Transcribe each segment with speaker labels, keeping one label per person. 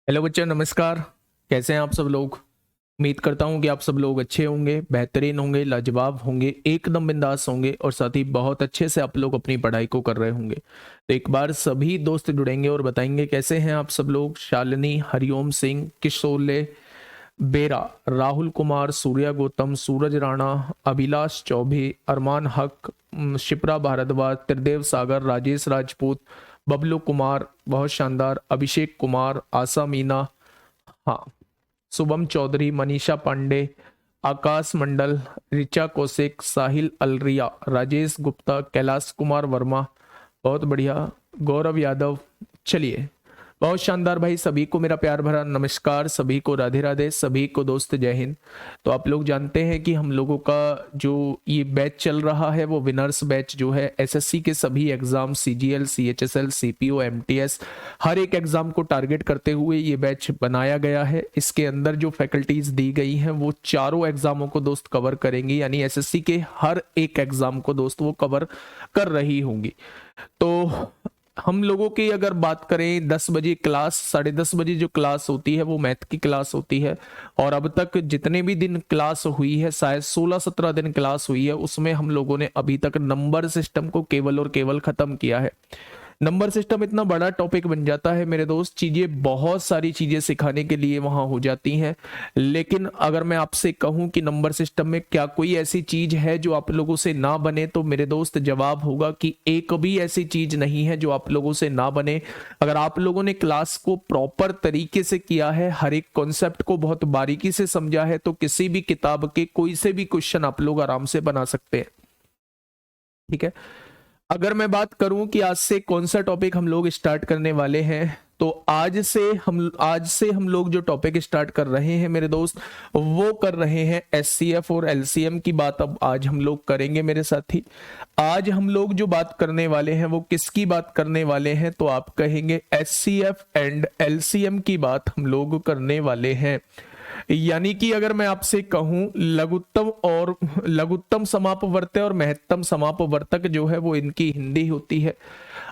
Speaker 1: Hello बच्चों, नमस्कार। कैसे हैं आप सब लोग? उम्मीद करता हूं कि आप सब लोग अच्छे होंगे, बेहतरीन होंगे, लाजवाब होंगे, एकदम बिंदास होंगे और साथ ही बहुत अच्छे से आप लोग अपनी पढ़ाई को कर रहे होंगे। तो एक बार सभी दोस्त जुड़ेंगे और बताएंगे कैसे हैं आप सब लोग। शालिनी, हरिओम सिंह, किशोले बेरा, राहुल कुमार, सूर्या गौतम, सूरज राणा, अभिलाष चौबे, अरमान हक, शिप्रा भारद्वाज, त्रिदेव सागर, राजेश राजपूत, बबलू कुमार, बहुत शानदार, अभिषेक कुमार, आशा मीना, हाँ, शुभम चौधरी, मनीषा पांडे, आकाश मंडल, ऋचा कौशिक, साहिल अलरिया, राजेश गुप्ता, कैलाश कुमार वर्मा, बहुत बढ़िया, गौरव यादव। चलिए, बहुत शानदार भाई। सभी को मेरा प्यार भरा नमस्कार, सभी को राधे राधे, सभी को दोस्त जय हिंद। तो आप लोग जानते हैं कि हम लोगों का जो ये बैच चल रहा है वो विनर्स बैच जो है एसएससी के सभी exam, CGL, CHSL, CPO, MTS, हर एक एग्जाम को टारगेट करते हुए ये बैच बनाया गया है। इसके अंदर जो फैकल्टीज दी गई हैं वो चारों एग्जामों को दोस्त कवर करेंगी, यानी एसएससी के हर एक एग्जाम को दोस्त वो कवर कर रही होंगी। तो हम लोगों की अगर बात करें 10 बजे क्लास, 10:30 बजे जो क्लास होती है वो मैथ की क्लास होती है। और अब तक जितने भी दिन क्लास हुई है, शायद 16-17 दिन क्लास हुई है, उसमें हम लोगों ने अभी तक नंबर सिस्टम को केवल और केवल खत्म किया है। नंबर सिस्टम इतना बड़ा टॉपिक बन जाता है मेरे दोस्त, चीजें, बहुत सारी चीजें सिखाने के लिए वहां हो जाती हैं। लेकिन अगर मैं आपसे कहूं कि नंबर सिस्टम में क्या कोई ऐसी चीज है जो आप लोगों से ना बने, तो मेरे दोस्त जवाब होगा कि एक भी ऐसी चीज नहीं है जो आप लोगों से ना बने। अगर आप लोगों ने क्लास को प्रॉपर तरीके से किया है, हर एक कॉन्सेप्ट को बहुत बारीकी से समझा है, तो किसी भी किताब के कोई से भी क्वेश्चन आप लोग आराम से बना सकते हैं। ठीक है। अगर मैं बात करूं कि आज से कौन सा टॉपिक हम लोग स्टार्ट करने वाले हैं, तो आज से हम लोग जो टॉपिक स्टार्ट कर रहे हैं मेरे दोस्त, वो कर रहे हैं एचसीएफ और एलसीएम की बात। अब आज हम लोग करेंगे मेरे साथी। आज हम लोग जो बात करने वाले हैं वो किसकी बात करने वाले हैं, तो आप कहेंगे एचसीएफ एंड एलसीएम की बात हम लोग करने वाले हैं। यानी कि अगर मैं आपसे कहूं लघुत्तम समापवर्त्य और महत्तम समापवर्तक जो है वो इनकी हिंदी होती है।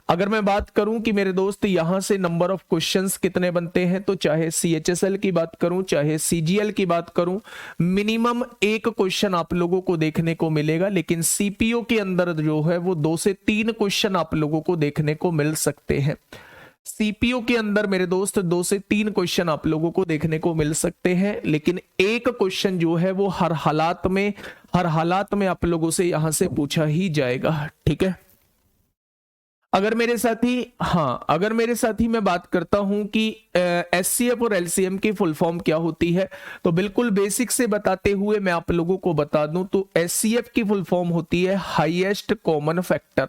Speaker 1: अगर मैं बात करूं कि मेरे दोस्त यहां से नंबर ऑफ क्वेश्चंस कितने बनते हैं, तो चाहे सीएचएसएल की बात करूं चाहे सीजीएल की बात करूं, मिनिमम एक क्वेश्चन आप लोगों को देखने को मिलेगा। लेकिन सीपीओ के अंदर जो है वो 2 से 3 क्वेश्चन आप लोगों को देखने को मिल सकते हैं। सीपीयू के अंदर मेरे दोस्त 2 से 3 क्वेश्चन आप लोगों को देखने को मिल सकते हैं, लेकिन एक क्वेश्चन जो है वो हर हालात में आप लोगों से यहां से पूछा ही जाएगा। ठीक है। अगर मेरे साथी मैं बात करता हूं कि एचसीएफ और एलसीएम की फुल फॉर्म क्या होती है, तो बिल्कुल बेसिक से बताते हुए मैं आप लोगों को बता दूं तो एचसीएफ की फुल फॉर्म होती है highest common factor.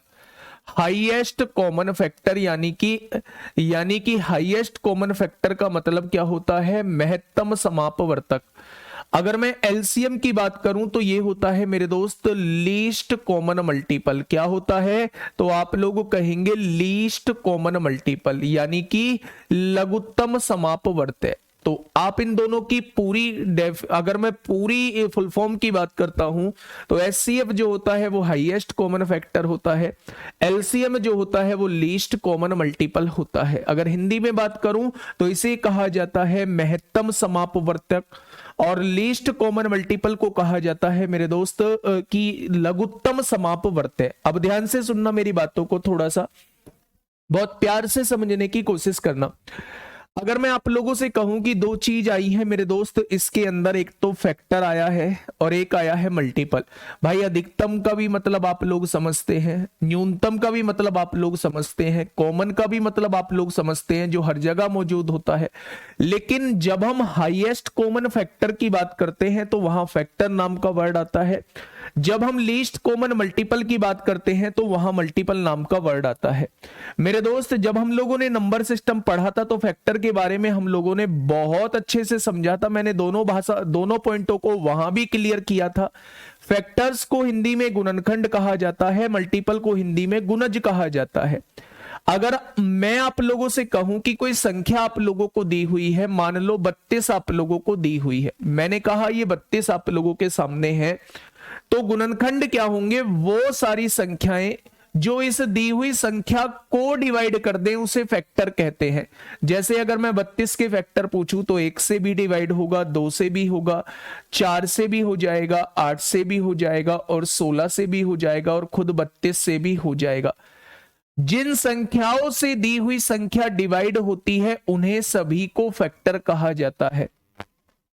Speaker 1: Highest common factor यानी कि हाईएस्ट कॉमन फैक्टर का मतलब क्या होता है, महत्तम समापवर्तक। अगर मैं एलसीएम की बात करूं तो ये होता है मेरे दोस्त लीस्ट कॉमन मल्टीपल। क्या होता है, तो आप लोग कहेंगे लीस्ट कॉमन मल्टीपल, यानी कि लघुत्तम समापवर्त्य। तो आप इन दोनों की अगर मैं पूरी फुल फॉर्म की बात करता हूं तो एचसीएफ जो होता है वो हाईएस्ट कॉमन फैक्टर होता है, एलसीएम जो होता है वो लीस्ट कॉमन मल्टीपल होता है। अगर हिंदी में बात करूं तो इसे कहा जाता है महत्तम समापवर्तक, और लीस्ट कॉमन मल्टीपल को कहा जाता है मेरे दोस्त की लघुत्तम समापवर्त्य। अब ध्यान से सुनना मेरी बातों को, थोड़ा सा बहुत प्यार से समझने की कोशिश करना। अगर मैं आप लोगों से कहूं कि 2 चीज आई है मेरे दोस्त इसके अंदर, एक तो फैक्टर आया है और एक आया है मल्टीपल। भाई अधिकतम का भी मतलब आप लोग समझते हैं, न्यूनतम का भी मतलब आप लोग समझते हैं, कॉमन का भी मतलब आप लोग समझते हैं, जो हर जगह मौजूद होता है। लेकिन जब हम हाईएस्ट कॉमन फैक्टर की बात करते हैं तो वहां फैक्टर नाम का वर्ड आता है। जब हम लीस्ट कॉमन मल्टीपल की बात करते हैं तो वहां मल्टीपल नाम का वर्ड आता है। मेरे दोस्त जब हम लोगों ने नंबर सिस्टम पढ़ा था तो फैक्टर के बारे में हम लोगों ने बहुत अच्छे से समझा था। मैंने दोनों पॉइंटों को वहां भी क्लियर किया था। फैक्टर्स को हिंदी में गुणनखंड कहा जाता है, मल्टीपल को हिंदी में गुणज कहा जाता है। अगर मैं आप लोगों से कहूं कि कोई संख्या आप लोगों को दी हुई है, मान लो 32 आप लोगों को दी हुई है, मैंने कहा ये 32 आप लोगों के सामने है, तो गुणनखंड क्या होंगे, वो सारी संख्याएं जो इस दी हुई संख्या को डिवाइड कर दे उसे फैक्टर कहते हैं। जैसे अगर मैं 32 के फैक्टर पूछूं तो 1 से भी डिवाइड होगा, 2 से भी होगा, 4 से भी हो जाएगा, 8 से भी हो जाएगा और 16 से भी हो जाएगा और खुद 32 से भी हो जाएगा। जिन संख्याओं से दी हुई संख्या डिवाइड होती है उन्हें सभी को फैक्टर कहा जाता है।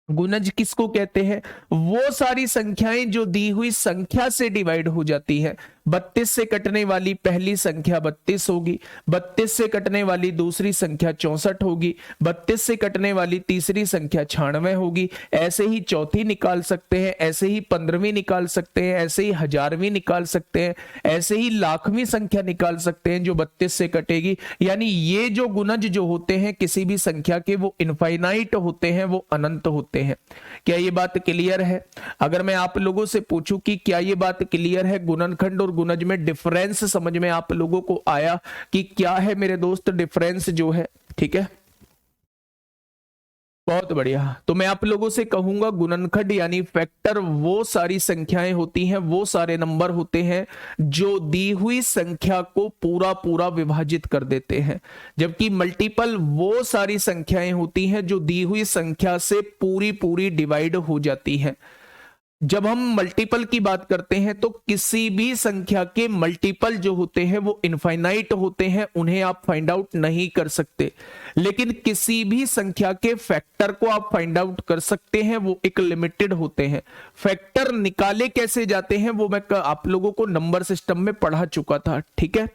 Speaker 1: गुणज किसको कहते हैं? वो सारी संख्याएं जो दी हुई संख्या से डिवाइड हो जाती है। 32 से कटने वाली पहली संख्या 32 होगी, 32 से कटने वाली दूसरी संख्या 64 होगी, 32 से कटने वाली तीसरी संख्या 96 होगी। ऐसे ही चौथी निकाल सकते हैं, ऐसे ही 15वीं निकाल सकते हैं, ऐसे ही 1000वीं निकाल सकते हैं, ऐसे ही लाखवीं संख्या निकाल सकते हैं जो 32 से कटेगी। यानी ये जो गुणज जो होते हैं किसी भी संख्या के, वो इनफाइनाइट होते हैं, वो अनंत होते हैं। क्या ये बात क्लियर है? अगर मैं आप लोगों से पूछूं कि क्या ये बात क्लियर है, गुणनखंड और गुणज में डिफरेंस समझ में आप लोगों को आया कि क्या है मेरे दोस्त डिफरेंस जो है? ठीक है, बहुत बढ़िया। तो मैं आप लोगों से कहूंगा गुणनखंड यानी फैक्टर वो सारी संख्याएं होती हैं, वो सारे नंबर होते हैं जो दी हुई संख्या को पूरा पूरा विभाजित कर देते हैं, जबकि मल्टीपल वो सारी संख्याएं होती हैं जो दी हुई संख्या से पूरी पूरी डिवाइड हो जाती हैं। जब हम मल्टीपल की बात करते हैं तो किसी भी संख्या के मल्टीपल जो होते हैं वो इनफाइनाइट होते हैं, उन्हें आप फाइंड आउट नहीं कर सकते। लेकिन किसी भी संख्या के फैक्टर को आप फाइंड आउट कर सकते हैं, वो एक लिमिटेड होते हैं। फैक्टर निकाले कैसे जाते हैं वो मैं आप लोगों को नंबर सिस्टम में पढ़ा चुका था। ठीक है,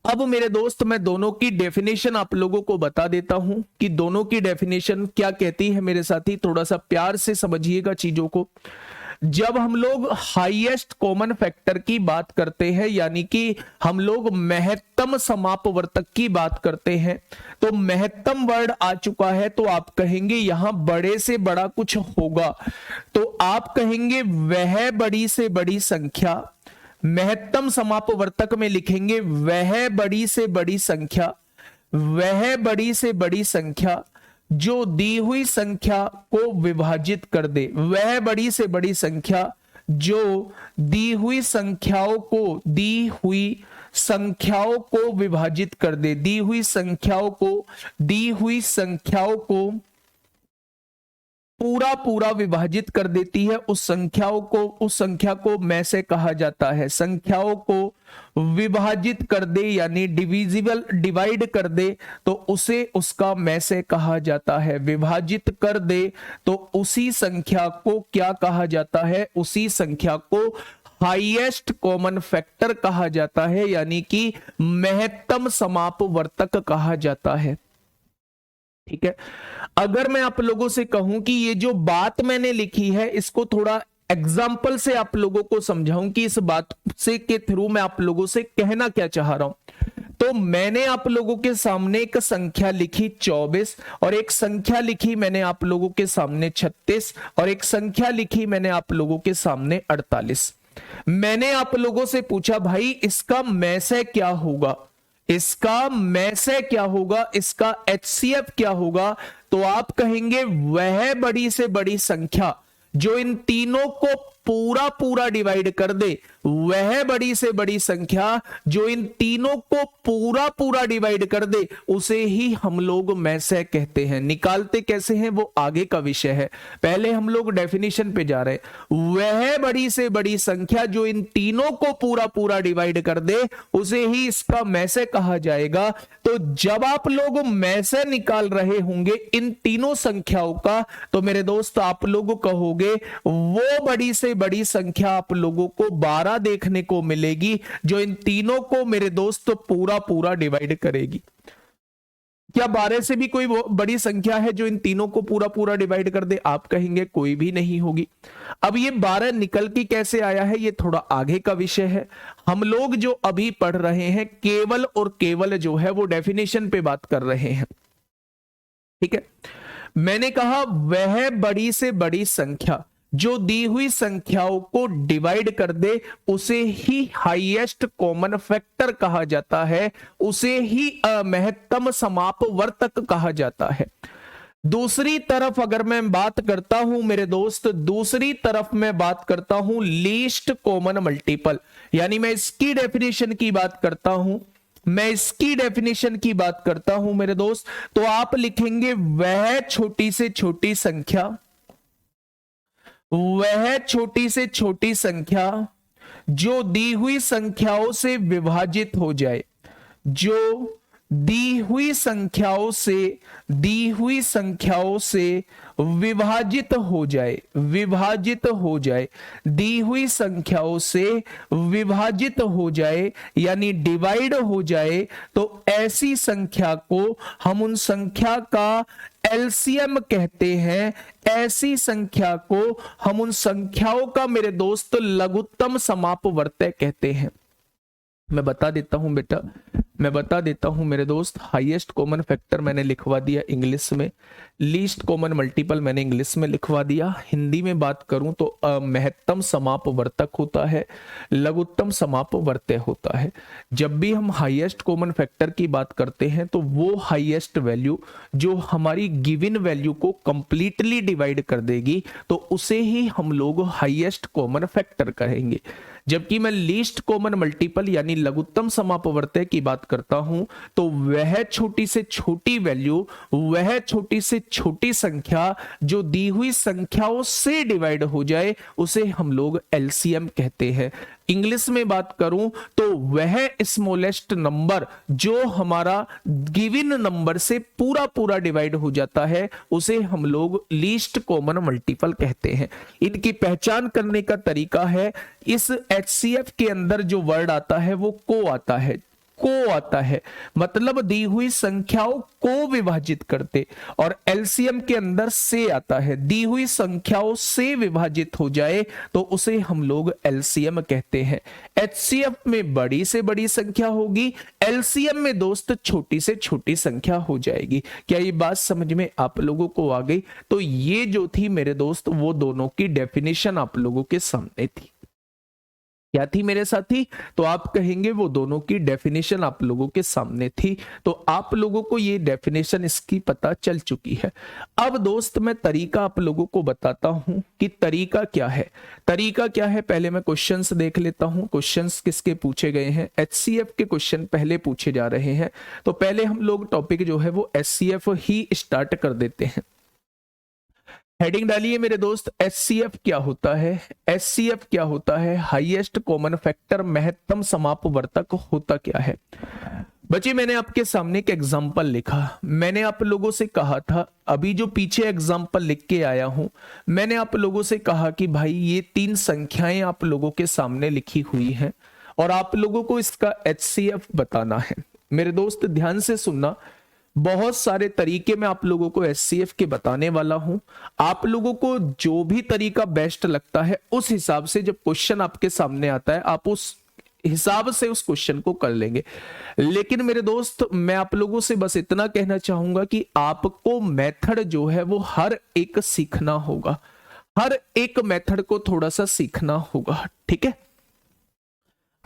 Speaker 1: अब मेरे दोस्त मैं दोनों की डेफिनेशन आप लोगों को बता देता हूं कि दोनों की डेफिनेशन क्या कहती है। मेरे साथी थोड़ा सा प्यार से समझिएगा चीजों को। जब हम लोग हाईएस्ट कॉमन फैक्टर की बात करते हैं, यानी कि हम लोग महत्तम समापवर्तक की बात करते हैं, तो महत्तम वर्ड आ चुका है तो आप कहेंगे यहां बड़े से बड़ा कुछ होगा, तो आप कहेंगे वह बड़ी से बड़ी संख्या। महत्तम समापवर्तक में लिखेंगे वह बड़ी से बड़ी संख्या, वह बड़ी से बड़ी संख्या जो दी हुई संख्या को विभाजित कर दे, वह बड़ी से बड़ी संख्या जो दी हुई संख्याओं को विभाजित कर दे, दी हुई संख्याओं को पूरा पूरा विभाजित कर देती है। उस संख्या को में से कहा जाता है। संख्याओं को विभाजित कर दे यानी डिवाइड कर दे तो उसे उसका में से कहा जाता है। विभाजित कर दे तो उसी संख्या को क्या कहा जाता है? उसी संख्या को हाईएस्ट कॉमन फैक्टर कहा जाता है, यानी कि महत्तम समापवर्तक कहा जाता है। ठीक है, अगर मैं आप लोगों से कहूं कि ये जो बात मैंने लिखी है इसको थोड़ा एग्जाम्पल से आप लोगों को समझाऊं कि इस बात से के थ्रू मैं आप लोगों से कहना क्या चाह रहा हूं, तो मैंने आप लोगों के सामने एक संख्या लिखी 24 और एक संख्या लिखी मैंने आप लोगों के सामने 36 और एक संख्या लिखी मैंने आप लोगों के सामने 48। मैंने आप लोगों से पूछा भाई इसका में से क्या होगा, इसका में से क्या होगा, इसका एचसीएफ क्या होगा, तो आप कहेंगे वह बड़ी से बड़ी संख्या जो इन तीनों को पूरा पूरा डिवाइड कर दे, वह बड़ी से बड़ी संख्या जो इन तीनों को पूरा पूरा डिवाइड कर दे उसे ही हम लोग में से कहते हैं। निकालते कैसे हैं वो आगे का विषय है, पहले हम लोग डेफिनेशन पे जा रहे हैं। वह बड़ी से बड़ी संख्या जो इन तीनों को पूरा पूरा डिवाइड कर दे उसे ही इसका में से कहा जाएगा। तो जब आप लोग में से निकाल रहे होंगे इन तीनों संख्याओं का, तो मेरे दोस्त आप लोग कहोगे वो बड़ी से बड़ी संख्या आप लोगों को 12 देखने को मिलेगी जो इन तीनों को मेरे दोस्त पूरा पूरा डिवाइड करेगी। क्या 12 से भी कोई बड़ी संख्या है जो इन तीनों को पूरा पूरा डिवाइड कर दे? आप कहेंगे कोई भी नहीं होगी। अब ये 12 निकल के कैसे आया है ये थोड़ा आगे का विषय है। हम लोग जो अभी पढ़ रहे हैं केवल और केवल जो है वो डेफिनेशन पे बात कर रहे हैं। ठीक है, मैंने कहा वह बड़ी से बड़ी संख्या जो दी हुई संख्याओं को डिवाइड कर दे उसे ही हाईएस्ट कॉमन फैक्टर कहा जाता है, उसे ही महत्तम समापवर्तक कहा जाता है। दूसरी तरफ अगर मैं बात करता हूं मेरे दोस्त, दूसरी तरफ मैं बात करता हूं लीस्ट कॉमन मल्टीपल, यानी मैं इसकी डेफिनेशन की बात करता हूं, मैं इसकी डेफिनेशन की बात करता हूं मेरे दोस्त, तो आप लिखेंगे वह छोटी से छोटी संख्या, वह छोटी से छोटी संख्या जो दी हुई संख्याओं से विभाजित हो जाए, जो दी हुई संख्याओं से, दी हुई संख्याओं से विभाजित हो जाए, विभाजित हो जाए, दी हुई संख्याओं से विभाजित हो जाए यानी डिवाइड हो जाए, तो ऐसी संख्या को हम उन संख्या का एलसीएम कहते हैं। ऐसी संख्या को हम उन संख्याओं का मेरे दोस्त लघुत्तम समापवर्त्य कहते हैं। मैं बता देता हूं बेटा, मैं बता देता हूं मेरे दोस्त, हाईएस्ट कॉमन फैक्टर मैंने लिखवा दिया इंग्लिश में, लीस्ट कॉमन मल्टीपल मैंने इंग्लिश में लिखवा दिया। हिंदी में बात करूं तो महत्तम समापवर्तक होता है, लघुत्तम समापवर्त्य होता है। जब भी हम हाईएस्ट कॉमन फैक्टर की बात करते हैं तो वो हाईएस्ट वैल्यू जो हमारी गिवन वैल्यू को कंप्लीटली डिवाइड कर देगी, तो उसे ही हम लोग हाईएस्ट कॉमन फैक्टर कहेंगे। जबकि मैं लीस्ट कॉमन मल्टीपल यानी लघुत्तम समापवर्त्य की बात करता हूं तो वह छोटी से छोटी वैल्यू, वह छोटी से छोटी संख्या जो दी हुई संख्याओं से डिवाइड हो जाए, उसे हम लोग एलसीएम कहते हैं। इंग्लिश में बात करूं तो वह स्मॉलेस्ट नंबर जो हमारा गिवन नंबर से पूरा पूरा डिवाइड हो जाता है, उसे हम लोग लीस्ट कॉमन मल्टीपल कहते हैं। इनकी पहचान करने का तरीका है, इस एचसीएफ के अंदर जो वर्ड आता है वो को आता है, को आता है, मतलब दी हुई संख्याओं को विभाजित करते, और एलसीएम के अंदर से आता है, दी हुई संख्याओं से विभाजित हो जाए तो उसे हम लोग एलसीएम कहते हैं। एचसीएफ में बड़ी से बड़ी संख्या होगी, एलसीएम में दोस्त छोटी से छोटी संख्या हो जाएगी। क्या ये बात समझ में आप लोगों को आ गई? तो ये जो थी मेरे दोस्त वो दोनों की डेफिनेशन आप लोगों के सामने थी। क्या थी मेरे साथी? तो आप कहेंगे वो दोनों की डेफिनेशन आप लोगों के सामने थी। तो आप लोगों को ये डेफिनेशन इसकी पता चल चुकी है। अब दोस्त मैं तरीका आप लोगों को बताता हूं कि तरीका क्या है। तरीका क्या है, पहले मैं क्वेश्चंस देख लेता हूं। क्वेश्चंस किसके पूछे गए हैं? एचसीएफ के क्वेश्चन पहले पूछे जा रहे हैं। तो पहले हम लोग टॉपिक जो है वो एचसीएफ ही स्टार्ट कर देते हैं। हेडिंग डालिए मेरे दोस्त, एचसीएफ क्या होता है? एचसीएफ क्या होता है? हाईएस्ट कॉमन फैक्टर, महत्तम समापवर्तक होता क्या है? बच्चे मैंने आपके सामने एक एग्जांपल लिखा। मैंने आप लोगों से कहा था, अभी जो पीछे एग्जांपल लिख के आया हूं, मैंने आप लोगों से कहा कि भाई ये 3 संख्याएं आप लोगों के सामने लिखी हुई हैं और आप लोगों को इसका एचसीएफ बताना है। मेरे दोस्त ध्यान से सुनना, बहुत सारे तरीके मैं आप लोगों को एचसीएफ के बताने वाला हूं। आप लोगों को जो भी तरीका बेस्ट लगता है उस हिसाब से जब क्वेश्चन आपके सामने आता है आप उस हिसाब से उस क्वेश्चन को कर लेंगे। लेकिन मेरे दोस्त मैं आप लोगों से बस इतना कहना चाहूंगा कि आपको मेथड जो है वो हर एक सीखना होगा, हर एक मेथड को थोड़ा सा सीखना होगा, ठीक है।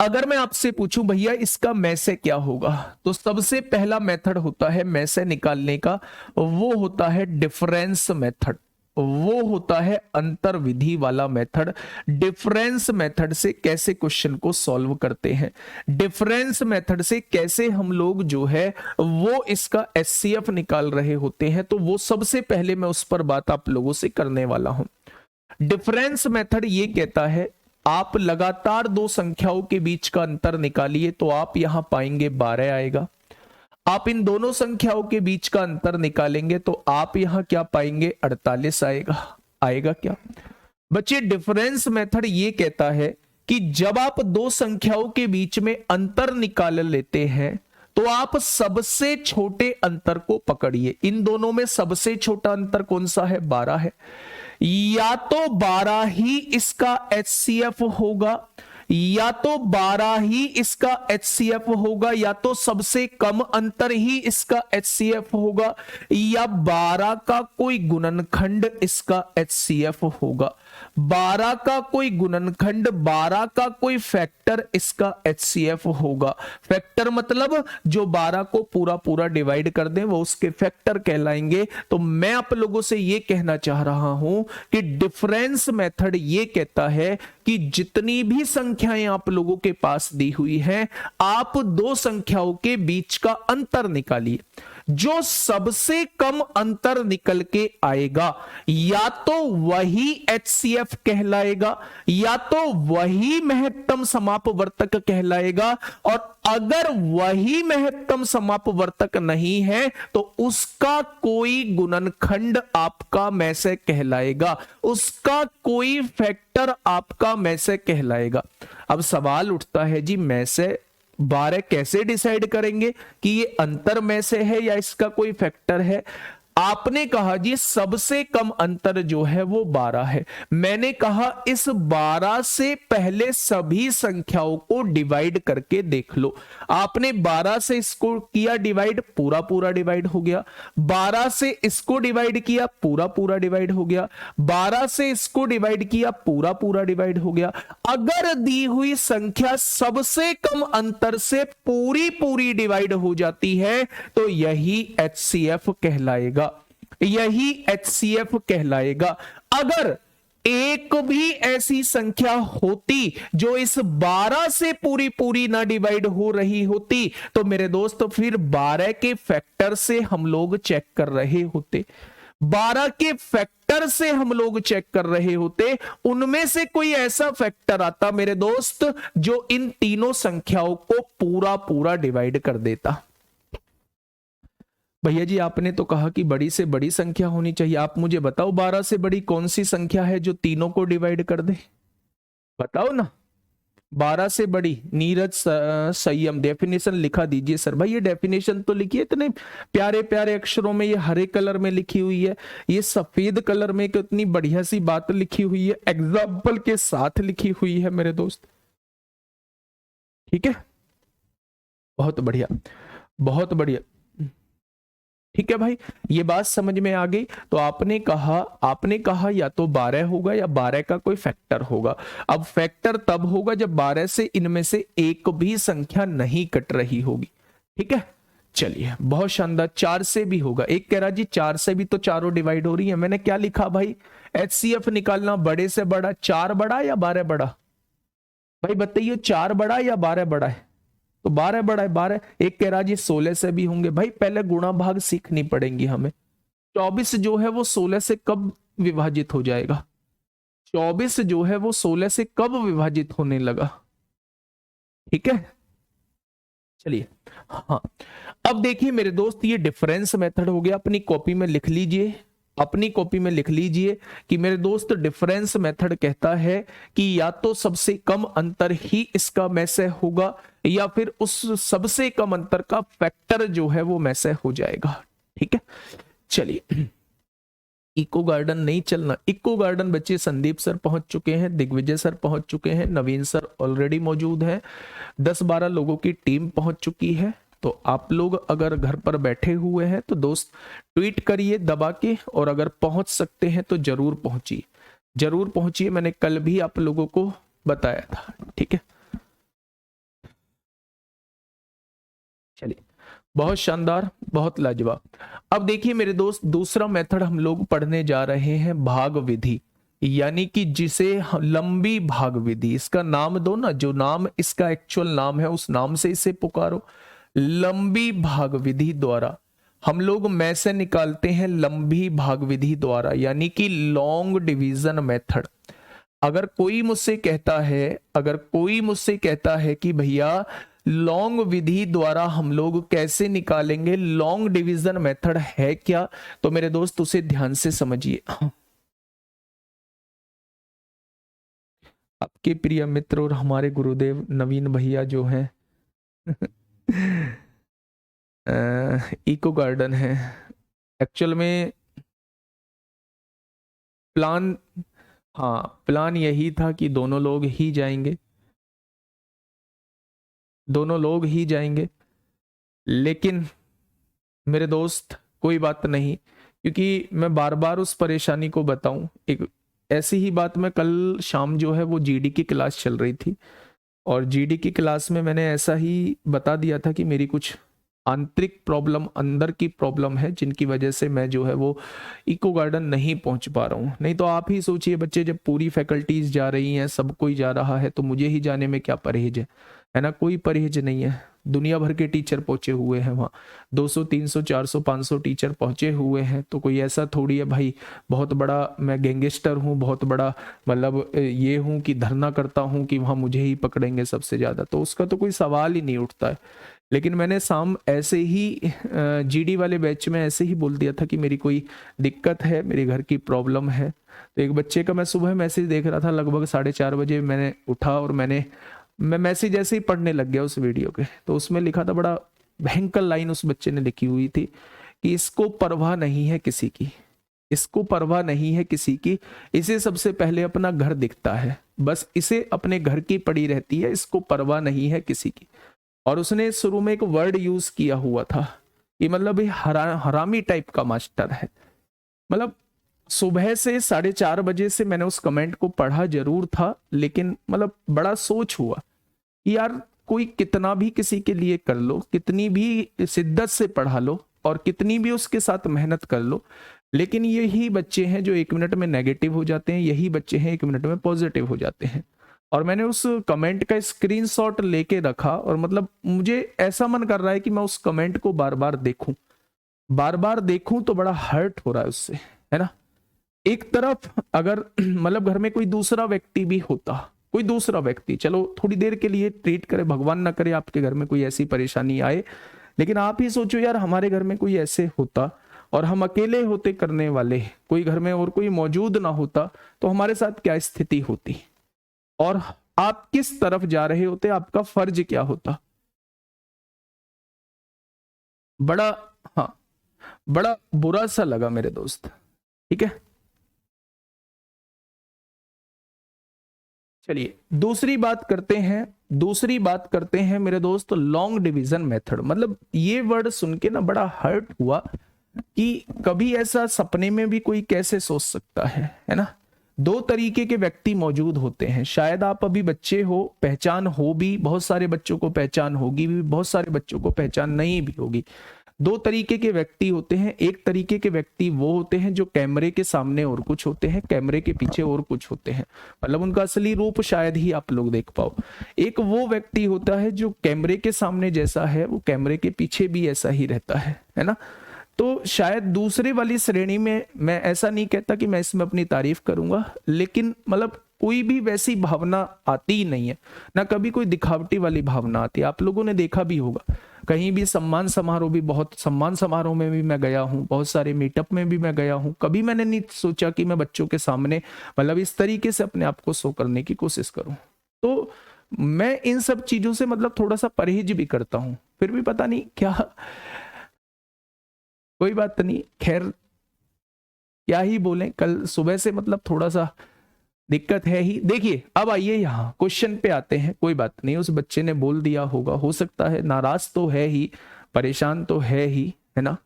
Speaker 1: अगर मैं आपसे पूछूं भैया इसका में से क्या होगा, तो सबसे पहला मेथड होता है में से निकालने का, वो होता है डिफरेंस मेथड, वो होता है अंतर विधि वाला मेथड। डिफरेंस मेथड से कैसे क्वेश्चन को सॉल्व करते हैं, डिफरेंस मेथड से कैसे हम लोग जो है वो इसका एचसीएफ निकाल रहे होते हैं, तो वो सबसे पहले मैं उस पर बात आप लोगों से करने वाला हूं। डिफरेंस मेथड ये कहता है आप लगातार 2 संख्याओं के बीच का अंतर निकालिए तो आप यहां पाएंगे 12 आएगा। आप इन दोनों संख्याओं के बीच का अंतर निकालेंगे तो आप यहां क्या पाएंगे, 48 आएगा। आएगा क्या बच्चे? डिफरेंस मेथड ये कहता है कि जब आप 2 संख्याओं के बीच में अंतर निकाल लेते हैं तो आप सबसे छोटे अंतर को पकड़िए। इन दोनों में सबसे छोटा अंतर कौन सा है? 12 है। या तो 12 ही इसका एचसीएफ होगा, या तो 12 ही इसका एचसीएफ होगा, या तो सबसे कम अंतर ही इसका एचसीएफ होगा, या 12 का कोई गुणनखंड इसका एचसीएफ होगा। 12 का कोई गुणनखंड, 12 का कोई फैक्टर इसका HCF होगा। फैक्टर मतलब जो 12 को पूरा पूरा डिवाइड कर दे वो उसके फैक्टर कहलाएंगे। तो मैं आप लोगों से ये कहना चाह रहा हूं कि डिफरेंस मेथड ये कहता है कि जितनी भी संख्याएं आप लोगों के पास दी हुई हैं, आप दो संख्याओं के बीच का अंतर निकालिए। जो सबसे कम अंतर निकल के आएगा या तो वही HCF कहलाएगा या तो वही महत्तम समापवर्तक कहलाएगा, और अगर वही महत्तम समापवर्तक नहीं है तो उसका कोई गुणनखंड आपका में से कहलाएगा, उसका कोई फैक्टर आपका में से कहलाएगा। अब सवाल उठता है जी में से 12 कैसे डिसाइड करेंगे कि ये अंतर में से है या इसका कोई फैक्टर है? आपने कहा जी सबसे कम अंतर जो है वो 12 है। मैंने कहा इस 12 से पहले सभी संख्याओं को डिवाइड करके देख लो। आपने 12 से इसको किया डिवाइड, पूरा पूरा डिवाइड हो गया। 12 से इसको डिवाइड किया, पूरा पूरा डिवाइड हो गया। 12 से इसको डिवाइड किया, पूरा पूरा डिवाइड हो गया। अगर दी हुई संख्या सबसे कम अंतर से पूरी पूरी डिवाइड हो जाती है तो यही HCF कहलाएगा, यही HCF कहलाएगा। अगर एक भी ऐसी संख्या होती जो इस 12 से पूरी पूरी ना डिवाइड हो रही होती तो मेरे दोस्त फिर 12 के फैक्टर से हम लोग चेक कर रहे होते, 12 के फैक्टर से हम लोग चेक कर रहे होते, उनमें से कोई ऐसा फैक्टर आता मेरे दोस्त जो इन तीनों संख्याओं को पूरा पूरा डिवाइड कर देता। भैया जी आपने तो कहा कि बड़ी से बड़ी संख्या होनी चाहिए, आप मुझे बताओ 12 से बड़ी कौन सी संख्या है जो तीनों को डिवाइड कर दे? बताओ ना। 12 से बड़ी, नीरज संयम, डेफिनेशन लिखा दीजिए सर। भाई ये डेफिनेशन तो लिखिए, इतने प्यारे प्यारे अक्षरों में, ये हरे कलर में लिखी हुई है, ये सफेद कलर में कितनी बढ़िया सी बात लिखी हुई है, एग्जाम्पल के साथ लिखी हुई है मेरे दोस्त। ठीक है, बहुत बढ़िया, बहुत बढ़िया। ठीक है भाई, ये बात समझ में आ गई। तो आपने कहा या तो 12 होगा या 12 का कोई फैक्टर होगा। अब फैक्टर तब होगा जब 12 से इनमें से एक भी संख्या नहीं कट रही होगी। ठीक है, चलिए बहुत शानदार। 4 से भी होगा। एक कह रहा जी 4 से भी तो चारों डिवाइड हो रही है। मैंने क्या लिखा भाई? HCF निकालना, बड़े से बड़ा। 4 बड़ा या 12 बड़ा? भाई बताइए, 4 बड़ा या 12 बड़ा है? तो 12 बड़ा है, 12। एक कह रहा जी 16 से भी होंगे। भाई पहले गुणा भाग सीखनी पड़ेंगी हमें। 24 जो है वो 16 से कब विभाजित हो जाएगा? 24 जो है वो 16 से कब विभाजित होने लगा? ठीक है, चलिए। हाँ, अब देखिए मेरे दोस्त, ये डिफरेंस मेथड हो गया। अपनी कॉपी में लिख लीजिए, अपनी कॉपी में लिख लीजिए कि मेरे दोस्त डिफरेंस मेथड कहता है कि या तो सबसे कम अंतर ही इसका में से होगा या फिर उस सबसे कम अंतर का फैक्टर जो है वो में से हो जाएगा। ठीक है, चलिए। इको गार्डन नहीं चलना। इको गार्डन बच्चे संदीप सर पहुंच चुके हैं, दिग्विजय सर पहुंच चुके हैं, नवीन सर ऑलरेडी मौजूद हैं, 10-12 लोगों की टीम पहुंच चुकी है। तो आप लोग अगर घर पर बैठे हुए हैं तो दोस्त ट्वीट करिए दबा के, और अगर पहुंच सकते हैं तो जरूर पहुंचिए, जरूर पहुंचिए। मैंने कल भी आप लोगों को बताया था। ठीक है, चलिए, बहुत शानदार, बहुत लाजवाब। अब देखिए मेरे दोस्त, दूसरा मेथड हम लोग पढ़ने जा रहे हैं, भाग विधि, यानी कि जिसे लंबी भाग विधि। इसका नाम दो ना, जो नाम इसका एक्चुअल नाम है उस नाम से इसे पुकारो। लंबी भाग विधि द्वारा हम लोग में से निकालते हैं, लंबी भाग विधि द्वारा, यानी कि लॉन्ग डिवीजन मेथड। अगर कोई मुझसे कहता है कि भैया लॉन्ग विधि द्वारा हम लोग कैसे निकालेंगे, लॉन्ग डिवीजन मेथड है क्या, तो मेरे दोस्त उसे ध्यान से समझिए। आपके प्रिय मित्र और हमारे गुरुदेव नवीन भैया जो हैं इको गार्डन है। एक्चुअल में प्लान, हाँ प्लान यही था कि दोनों लोग ही जाएंगे, दोनों लोग ही जाएंगे, लेकिन मेरे दोस्त कोई बात नहीं, क्योंकि मैं बार बार उस परेशानी को बताऊं। एक ऐसी ही बात मैं कल शाम जो है वो जीडी की क्लास चल रही थी, और जीडी की क्लास में मैंने ऐसा ही बता दिया था कि मेरी कुछ आंतरिक प्रॉब्लम, अंदर की प्रॉब्लम है, जिनकी वजह से मैं जो है वो इको गार्डन नहीं पहुंच पा रहा हूँ। नहीं तो आप ही सोचिए बच्चे, जब पूरी फैकल्टीज जा रही हैं, सब कोई जा रहा है, तो मुझे ही जाने में क्या परहेज है ना? कोई परहेज नहीं है। दुनिया भर के टीचर पहुंचे हुए हैं वहाँ, 200 300 400 500 टीचर पहुंचे हुए हैं। तो कोई ऐसा थोड़ी है भाई बहुत बड़ा मैं गैंगस्टर हूँ, बहुत बड़ा मतलब ये हूँ कि धरना करता हूँ कि वहाँ मुझे ही पकड़ेंगे सबसे ज़्यादा, तो उसका तो कोई सवाल ही नहीं उठता है। लेकिन मैंने शाम ऐसे ही जीडी वाले बैच में ऐसे ही बोल दिया था कि मेरी कोई दिक्कत है, मेरे घर की प्रॉब्लम है। तो एक बच्चे का मैं सुबह मैसेज देख रहा था, लगभग 4:30 बजे मैंने उठा और मैं मैसेज ऐसे ही पढ़ने लग गया उस वीडियो के। तो उसमें लिखा था, बड़ा भयंकर लाइन उस बच्चे ने लिखी हुई थी कि इसको परवाह नहीं है किसी की, इसको परवाह नहीं है किसी की, इसे सबसे पहले अपना घर दिखता है, बस इसे अपने घर की पड़ी रहती है, इसको परवाह नहीं है किसी की। और उसने शुरू में एक वर्ड यूज किया हुआ था कि मतलब ये हरामी टाइप का मास्टर है। मतलब सुबह से 4:30 बजे से मैंने उस कमेंट को पढ़ा जरूर था, लेकिन मतलब बड़ा सोच हुआ कि यार कोई कितना भी किसी के लिए कर लो, कितनी भी शिद्दत से पढ़ा लो और कितनी भी उसके साथ मेहनत कर लो, लेकिन यही बच्चे हैं जो 1 मिनट में नेगेटिव हो जाते हैं, यही बच्चे हैं 1 मिनट में पॉजिटिव हो जाते हैं। और मैंने उस कमेंट का स्क्रीनशॉट लेके रखा, और मतलब मुझे ऐसा मन कर रहा है कि मैं उस कमेंट को बार बार देखूं, बार बार देखूं, तो बड़ा हर्ट हो रहा है उससे, है ना? एक तरफ अगर मतलब घर में कोई दूसरा व्यक्ति भी होता, कोई दूसरा व्यक्ति चलो थोड़ी देर के लिए ट्रीट करे, भगवान ना करे आपके घर में कोई ऐसी परेशानी आए, लेकिन आप ही सोचो यार हमारे घर में कोई ऐसे होता और हम अकेले होते करने वाले, कोई घर में और कोई मौजूद ना होता, तो हमारे साथ क्या स्थिति होती, और आप किस तरफ जा रहे होते, आपका फर्ज क्या होता। बड़ा, हाँ, बड़ा बुरा सा लगा मेरे दोस्त। ठीक है, चलिए दूसरी बात करते हैं, दूसरी बात करते हैं मेरे दोस्त, लॉन्ग डिवीजन मेथड। मतलब ये वर्ड सुन के ना बड़ा हर्ट हुआ कि कभी ऐसा सपने में भी कोई कैसे सोच सकता है ना? दो तरीके के व्यक्ति मौजूद होते हैं, शायद आप अभी बच्चे हो, पहचान हो भी, बहुत सारे बच्चों को पहचान होगी भी, बहुत सारे बच्चों को पहचान नहीं भी होगी। दो तरीके के व्यक्ति होते हैं। एक तरीके के व्यक्ति वो होते हैं जो कैमरे के सामने और कुछ होते हैं, कैमरे के पीछे और कुछ होते हैं, मतलब उनका असली रूप शायद ही आप लोग देख पाओ। एक वो व्यक्ति होता है जो कैमरे के सामने जैसा है वो कैमरे के पीछे भी ऐसा ही रहता है ना? तो शायद दूसरे वाली श्रेणी में, मैं ऐसा नहीं कहता कि मैं इसमें अपनी तारीफ करूंगा, लेकिन मतलब कोई भी वैसी भावना आती ही नहीं है ना, कभी कोई दिखावटी वाली भावना आती है। आप लोगों ने देखा भी होगा कहीं भी सम्मान समारोह भी, बहुत सम्मान समारोह में भी मैं गया हूँ, बहुत सारे मीटअप में भी मैं गया हूँ, कभी मैंने नहीं सोचा कि मैं बच्चों के सामने मतलब इस तरीके से अपने आप को शो करने की कोशिश करूं। तो मैं इन सब चीजों से मतलब थोड़ा सा परहेज भी करता हूं, फिर भी पता नहीं क्या, कोई बात नहीं, खैर क्या ही बोले, कल सुबह से मतलब थोड़ा सा दिक्कत है ही। देखिए अब आइए यहाँ क्वेश्चन पे आते हैं। कोई बात नहीं, उस बच्चे ने बोल दिया होगा, हो सकता है नाराज तो है ही, परेशान तो है ही, है ना?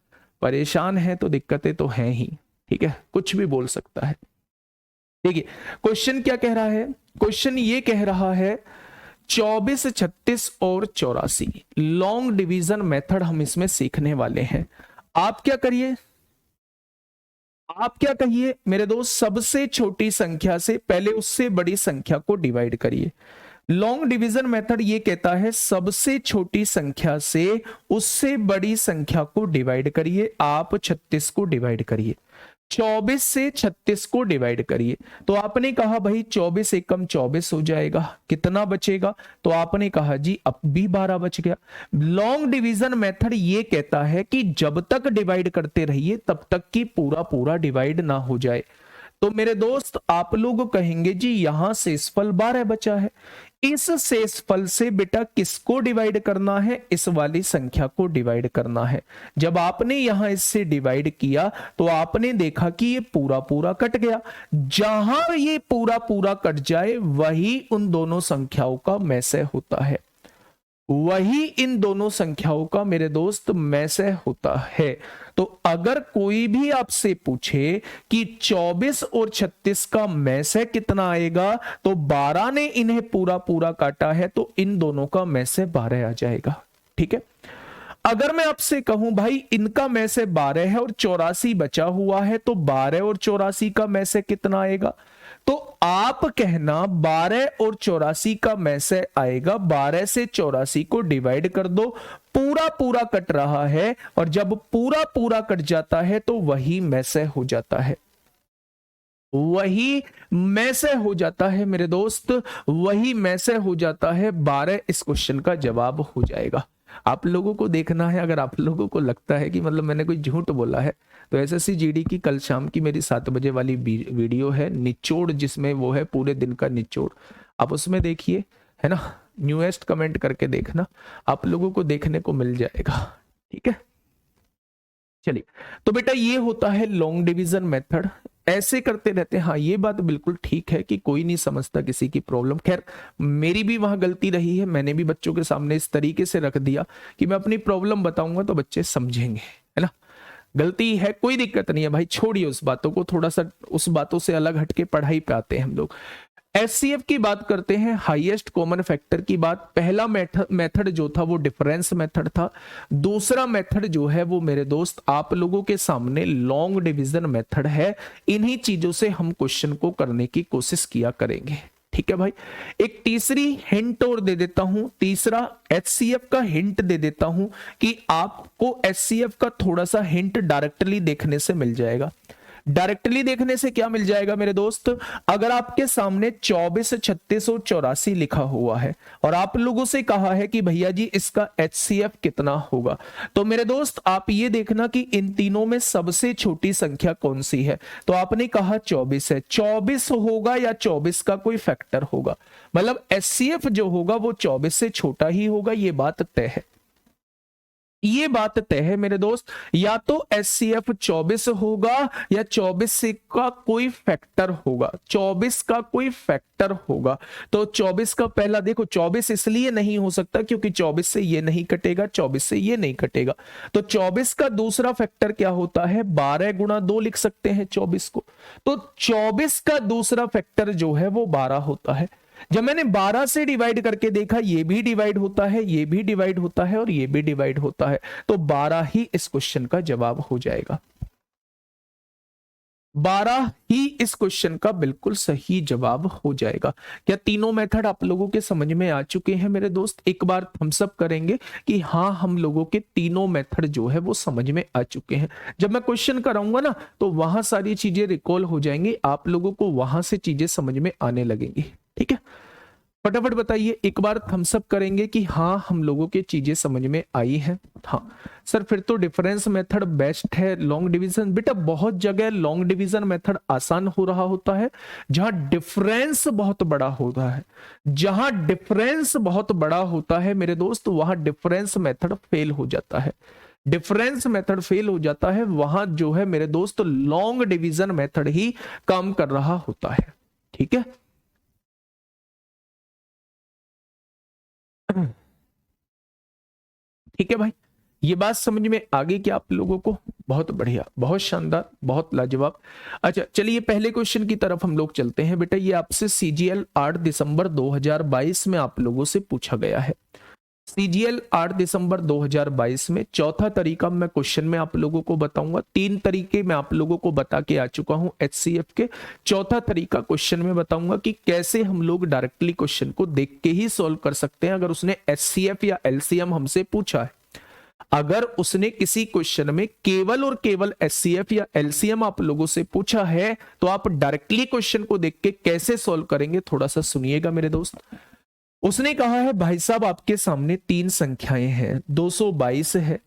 Speaker 1: परेशान है तो दिक्कतें तो हैं ही, ठीक है, कुछ भी बोल सकता है। देखिए क्वेश्चन क्या कह रहा है, क्वेश्चन ये कह रहा है 24 36 और 84 लॉन्ग डिवीजन मेथड हम इसमें सीखने वाले हैं। आप क्या करिए, आप क्या कहिए मेरे दोस्त, सबसे छोटी संख्या से पहले उससे बड़ी संख्या को डिवाइड करिए। लॉन्ग डिवीजन मेथड ये कहता है सबसे छोटी संख्या से उससे बड़ी संख्या को डिवाइड करिए। आप 36 को डिवाइड करिए, 24 से 36 को डिवाइड करिए। तो आपने कहा भाई 24 एकम 24 हो जाएगा, कितना बचेगा? तो आपने कहा जी अब भी 12 बच गया। लॉन्ग डिवीजन मेथड ये कहता है कि जब तक डिवाइड करते रहिए तब तक कि पूरा पूरा डिवाइड ना हो जाए। तो मेरे दोस्त आप लोग कहेंगे जी यहां शेषफल 12 बचा है, इस शेषफल से बेटा किसको डिवाइड करना है? इस वाली संख्या को डिवाइड करना है। जब आपने यहां इससे डिवाइड किया तो आपने देखा कि ये पूरा पूरा कट गया। जहां ये पूरा पूरा कट जाए वही उन दोनों संख्याओं का मैसे होता है। वही इन दोनों संख्याओं का मेरे दोस्त में से होता है। तो अगर कोई भी आपसे पूछे कि 24 और 36 का में से कितना आएगा, तो 12 ने इन्हें पूरा पूरा काटा है, तो इन दोनों का में से 12 आ जाएगा। ठीक है। अगर मैं आपसे कहूं भाई इनका में से 12 है और 84 बचा हुआ है, तो 12 और 84 का में से कितना आएगा, तो आप कहना 12 और 84 का में से आएगा, 12 से 84 को डिवाइड कर दो, पूरा पूरा कट रहा है, और जब पूरा पूरा कट जाता है तो वही में से हो जाता है, वही में से हो जाता है मेरे दोस्त, वही में से हो जाता है। 12 इस क्वेश्चन का जवाब हो जाएगा। आप लोगों को देखना है, अगर आप लोगों को लगता है कि मतलब मैंने कोई झूठ बोला है, तो एसएससी जीडी की कल शाम की मेरी 7 बजे वाली वीडियो है निचोड़, जिसमें वो है पूरे दिन का निचोड़, आप उसमें देखिए, है ना, न्यूएस्ट कमेंट करके देखना, आप लोगों को देखने को मिल जाएगा। ठीक है, चलिए, तो बेटा ये होता है लॉन्ग डिवीजन मेथड, ऐसे करते रहते हैं। हाँ, ये बात बिल्कुल ठीक है कि कोई नहीं समझता किसी की प्रॉब्लम। खैर, मेरी भी वहां गलती रही है, मैंने भी बच्चों के सामने इस तरीके से रख दिया कि मैं अपनी प्रॉब्लम बताऊंगा तो बच्चे समझेंगे, है ना। गलती है, कोई दिक्कत नहीं है भाई, छोड़िए उस बातों को, थोड़ा सा उस बातों से अलग हटके पढ़ाई पे आते हैं हम लोग। एचसीएफ की बात करते हैं, हाईएस्ट कॉमन फैक्टर की बात। पहला मेथड जो था वो डिफरेंस मेथड था। दूसरा मेथड जो है वो मेरे दोस्त आप लोगों के सामने लॉन्ग डिवीजन मेथड है। इन्हीं चीजों से हम क्वेश्चन को करने की कोशिश किया करेंगे। ठीक है भाई, एक तीसरी हिंट और दे देता हूं, तीसरा एचसीएफ का हिंट दे देता हूं कि आपको एचसीएफ का थोड़ा सा हिंट डायरेक्टली देखने से मिल जाएगा। डायरेक्टली देखने से क्या मिल जाएगा मेरे दोस्त, अगर आपके सामने 24, 36 और 84 लिखा हुआ है और आप लोगों से कहा है कि भैया जी इसका एचसीएफ कितना होगा, तो मेरे दोस्त आप ये देखना कि इन तीनों में सबसे छोटी संख्या कौन सी है। तो आपने कहा 24 है, 24 होगा या 24 का कोई फैक्टर होगा, मतलब एचसीएफ जो होगा वो 24 से छोटा ही होगा, ये बात तय है, ये बात तय है मेरे दोस्त। या तो एचसीएफ 24 होगा या 24 का कोई फैक्टर होगा, 24 का कोई फैक्टर होगा। तो 24 का पहला देखो, 24 इसलिए नहीं हो सकता क्योंकि 24 से ये नहीं कटेगा, 24 से ये नहीं कटेगा। तो 24 का दूसरा फैक्टर क्या होता है, 12 गुणा 2 लिख सकते हैं 24 को। तो 24 का दूसरा फैक्टर जो है वो 12 होता है। जब मैंने 12 से डिवाइड करके देखा, ये भी डिवाइड होता है, ये भी डिवाइड होता है और ये भी डिवाइड होता है, तो 12 ही इस क्वेश्चन का जवाब हो जाएगा। 12 ही इस क्वेश्चन का बिल्कुल सही जवाब हो जाएगा। क्या तीनों मेथड आप लोगों के समझ में आ चुके हैं मेरे दोस्त? एक बार हम सब करेंगे कि हाँ, हम लोगों के तीनों मेथड जो है वो समझ में आ चुके हैं। जब मैं क्वेश्चन कराऊंगा ना तो वहां सारी चीजें रिकॉल हो जाएंगी, आप लोगों को वहां से चीजें समझ में आने लगेंगी। ठीक है, फटाफट बताइए, एक बार थम्स अप करेंगे कि हाँ हम लोगों की चीजें समझ में आई हैं। हाँ सर, फिर तो डिफरेंस मेथड बेस्ट है। लॉन्ग डिवीजन बेटा, बहुत जगह लॉन्ग डिवीजन मेथड आसान हो रहा होता है जहां डिफरेंस बहुत बड़ा होता है, जहां डिफरेंस बहुत बड़ा होता है मेरे दोस्त, वहां डिफरेंस मेथड फेल हो जाता है। डिफरेंस मेथड फेल हो जाता है, वहां जो है मेरे दोस्त लॉन्ग डिवीजन मेथड ही काम कर रहा होता है। ठीक है, ठीक है भाई, ये बात समझ में आ गई क्या आप लोगों को? बहुत बढ़िया, बहुत शानदार, बहुत लाजवाब। अच्छा चलिए, पहले क्वेश्चन की तरफ हम लोग चलते हैं। बेटा ये आपसे सीजीएल 8 दिसंबर 2022 में आप लोगों से पूछा गया है। सीजीएल 8 दिसंबर 2022 में चौथा तरीका मैं क्वेश्चन में आप लोगों को बताऊंगा। 3 तरीके मैं आप लोगों को बता के आ चुका हूं एचसीएफ के, चौथा तरीका क्वेश्चन में बताऊंगा कि कैसे हम लोग डायरेक्टली क्वेश्चन को देख के ही सॉल्व कर सकते हैं अगर उसने एचसीएफ या एलसीएम हमसे पूछा है। अगर उसने किसी क्वेश्चन में केवल और केवल एचसीएफ या एलसीएम आप लोगों से पूछा है तो आप डायरेक्टली क्वेश्चन को देख के कैसे सॉल्व करेंगे, थोड़ा सा सुनिएगा मेरे दोस्त। उसने कहा है भाई साहब आपके सामने 3 संख्याएं हैं, 222 है,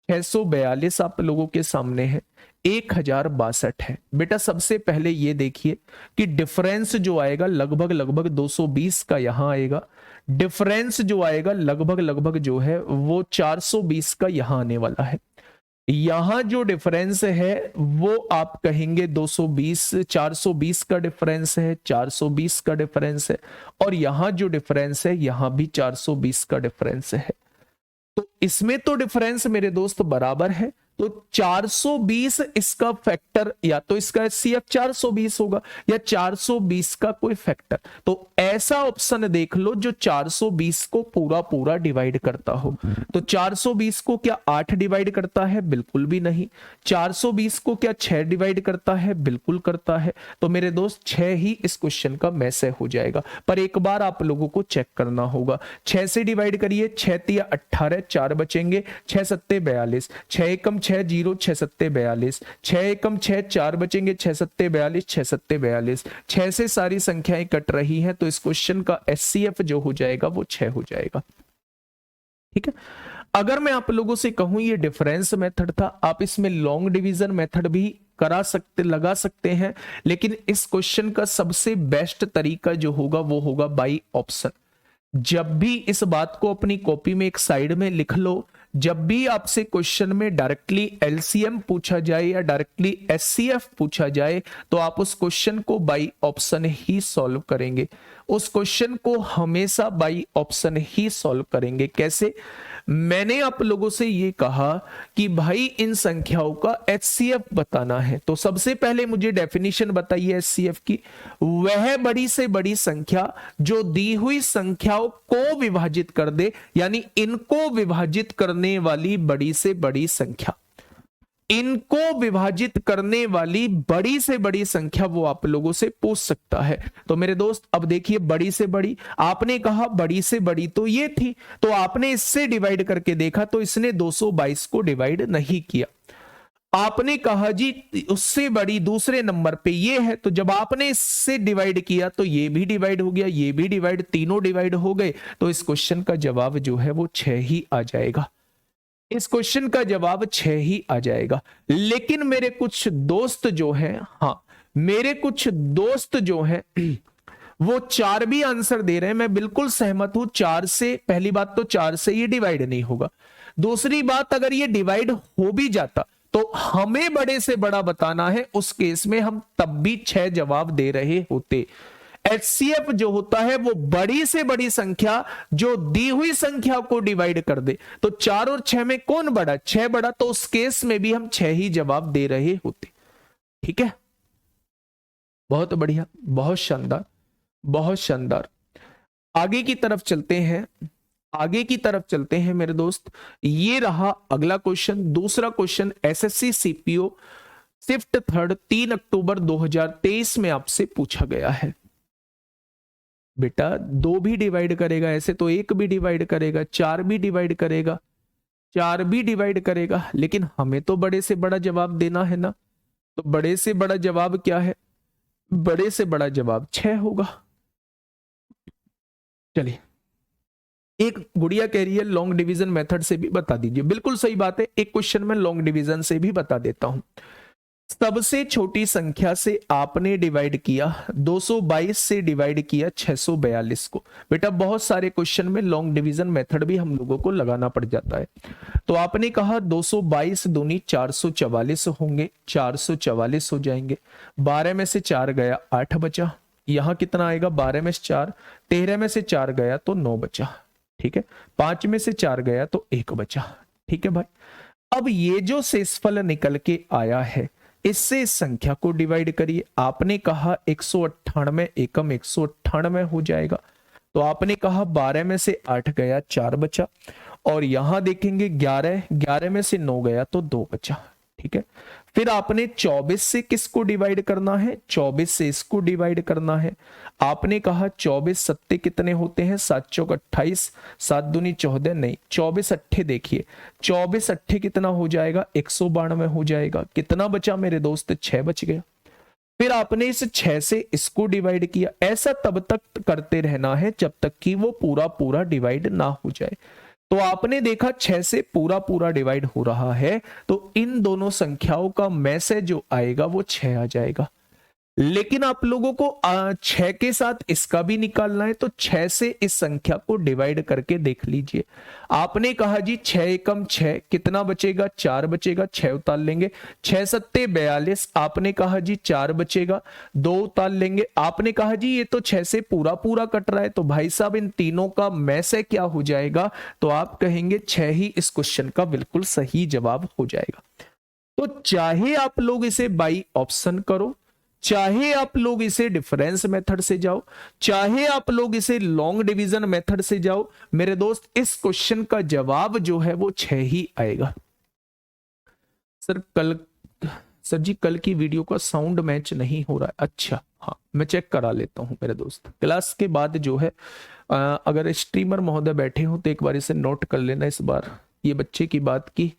Speaker 1: 642 आप लोगों के सामने है, 1062 है। बेटा सबसे पहले ये देखिए कि डिफरेंस जो आएगा लगभग लगभग 220 का यहां आएगा, डिफरेंस जो आएगा लगभग लगभग जो है वो 420 का यहां आने वाला है। यहां जो डिफरेंस है वो आप कहेंगे 220, 420 का डिफरेंस है, 420 का डिफरेंस है, और यहां जो डिफरेंस है यहां भी 420 का डिफरेंस है। तो इसमें तो डिफरेंस मेरे दोस्त बराबर है, तो 420 इसका फैक्टर, या तो इसका एचसीएफ 420 होगा या 420 का कोई फैक्टर। तो ऐसा ऑप्शन देख लो जो 420 को पूरा पूरा डिवाइड करता हो। तो 420 को क्या 8 डिवाइड करता है? बिल्कुल भी नहीं। 420 को क्या 6 डिवाइड करता है? बिल्कुल करता है। तो मेरे दोस्त 6 ही इस क्वेश्चन का मैसे हो जाएगा, पर एक बार आप लोगों को चेक करना होगा। 6 से डिवाइड करिए, 6 तिया 18, 4 बचेंगे, 6 सत्ते 42, 6 एकम 6 0, 6 सत्ते 42, 6 एकम 6, 4 बचेंगे, 6 सत्ते 42, 6 सत्ते 42, 6 से सारी संख्याएं कट रही हैं, तो इस क्वेश्चन का एचसीएफ जो हो जाएगा वो 6 हो जाएगा। ठीक है। अगर मैं आप लोगों से कहूं ये डिफरेंस मेथड था, आप इसमें लॉन्ग डिवीजन मेथड भी करा सकते, लगा सकते हैं, लेकिन इस क्वेश्चन का सबसे बेस्ट तरीका जो होगा वो होगा बाई ऑप्शन। जब भी इस बात को अपनी कॉपी में एक साइड में लिख लो, जब भी आपसे क्वेश्चन में डायरेक्टली एलसीएम पूछा जाए या डायरेक्टली एचसीएफ पूछा जाए, तो आप उस क्वेश्चन को बाई ऑप्शन ही सॉल्व करेंगे। उस क्वेश्चन को हमेशा बाई ऑप्शन ही सॉल्व करेंगे। कैसे? मैंने आप लोगों से ये कहा कि भाई इन संख्याओं का एचसीएफ बताना है, तो सबसे पहले मुझे डेफिनेशन बताइए एचसीएफ की। वह बड़ी से बड़ी संख्या जो दी हुई संख्याओं को विभाजित कर दे, यानी इनको विभाजित करने वाली बड़ी से बड़ी संख्या, इनको विभाजित करने वाली बड़ी से बड़ी संख्या वो आप लोगों से पूछ सकता है। तो मेरे दोस्त अब देखिए, बड़ी से बड़ी, आपने कहा बड़ी से बड़ी तो ये थी, तो आपने इससे डिवाइड करके देखा तो इसने 222 को डिवाइड नहीं किया। आपने कहा जी उससे बड़ी दूसरे नंबर पे ये है, तो जब आपने इससे डिवाइड किया तो ये भी डिवाइड हो गया, ये भी डिवाइड, तीनों डिवाइड हो गए, तो इस क्वेश्चन का जवाब जो है वो 6 ही आ जाएगा। इस क्वेश्चन का जवाब 6 ही आ जाएगा। लेकिन मेरे कुछ दोस्त जो हैं, हाँ मेरे कुछ दोस्त जो हैं वो 4 भी आंसर दे रहे हैं। मैं बिल्कुल सहमत हूं, 4 से, पहली बात तो 4 से ये डिवाइड नहीं होगा। दूसरी बात, अगर ये डिवाइड हो भी जाता तो हमें बड़े से बड़ा बताना है, उस केस में हम तब भी 6 जवाब दे रहे होते। एचसीएफ जो होता है वो बड़ी से बड़ी संख्या जो दी हुई संख्या को डिवाइड कर दे। तो 4 और 6 में कौन बड़ा? 6 बड़ा, तो उस केस में भी हम 6 ही जवाब दे रहे होते। ठीक है, बहुत बढ़िया, बहुत शानदार, बहुत शानदार। आगे की तरफ चलते हैं, आगे की तरफ चलते हैं मेरे दोस्त। ये रहा अगला क्वेश्चन, दूसरा question SSC CPO shift third 3 अक्टूबर 2023 में आपसे पूछा गया है। बेटा 2 भी डिवाइड करेगा ऐसे, तो 1 भी डिवाइड करेगा, 4 भी डिवाइड करेगा, 4 भी डिवाइड करेगा, लेकिन हमें तो बड़े से बड़ा जवाब देना है ना। तो बड़े से बड़ा जवाब क्या है? बड़े से बड़ा जवाब 6 होगा। चलिए, एक गुड़िया कह रही है लॉन्ग डिवीजन मेथड से भी बता दीजिए। बिल्कुल सही बात है, एक क्वेश्चन में लॉन्ग डिवीजन से भी बता देता हूं। सबसे छोटी संख्या से आपने डिवाइड किया, 222 से डिवाइड किया 642 को। बेटा बहुत सारे क्वेश्चन में लॉन्ग डिवीजन मेथड भी हम लोगों को लगाना पड़ जाता है। तो आपने कहा 222 दूनी 444 होंगे, 444 हो जाएंगे। 12 में से 4 गया 8 बचा, यहां कितना आएगा? 12 में से 4, 13 में से 4 गया तो 9 बचा। ठीक है, 5 में से 4 गया तो 1 बचा। ठीक है भाई, अब ये जो शेषफल निकल के आया है, इससे इस संख्या को डिवाइड करिए। आपने कहा 198 एकम 198 हो जाएगा, तो आपने कहा 12 में से 8 गया 4 बचा, और यहां देखेंगे 11 में से 9 गया तो 2 बचा। ठीक है, फिर आपने 24 से किसको डिवाइड करना है? 24 से इसको डिवाइड करना है। आपने कहा 24 सत्ते कितने होते हैं? 7 चौक 28, 7 दूनी 14, नहीं 24 अट्ठे, देखिए 24 अट्ठे कितना हो जाएगा? 192 हो जाएगा। कितना बचा मेरे दोस्त? 6 बच गया। फिर आपने इस 6 से इसको डिवाइड किया। ऐसा तब तक करते रहना है जब तक कि वो पूरा पूरा डिवाइड ना हो जाए। तो आपने देखा 6 से पूरा पूरा डिवाइड हो रहा है, तो इन दोनों संख्याओं का मैसेज जो आएगा वो 6 आ जाएगा। लेकिन आप लोगों को 6 के साथ इसका भी निकालना है, तो 6 से इस संख्या को डिवाइड करके देख लीजिए। आपने कहा जी 6 एकम 6, कितना बचेगा? 4 बचेगा, 6 उतार लेंगे। 6 सत्ते 42, आपने कहा जी 4 बचेगा, 2 उतार लेंगे। आपने कहा जी ये तो 6 से पूरा पूरा कट रहा है, तो भाई साहब इन तीनों का में से क्या हो जाएगा? तो आप कहेंगे 6 ही इस क्वेश्चन का बिल्कुल सही जवाब हो जाएगा। तो चाहे आप लोग इसे बाई ऑप्शन करो, चाहे आप लोग इसे डिफरेंस मेथड से जाओ, चाहे आप लोग इसे लॉन्ग डिवीजन मेथड से जाओ, मेरे दोस्त इस क्वेश्चन का जवाब जो है वो 6 ही आएगा। सर जी कल की वीडियो का साउंड मैच नहीं हो रहा है। अच्छा हाँ, मैं चेक करा लेता हूं मेरे दोस्त। क्लास के बाद जो है अगर स्ट्रीमर महोदय बैठे हो तो एक बार इसे नोट कर लेना। इस बार ये बच्चे की बात की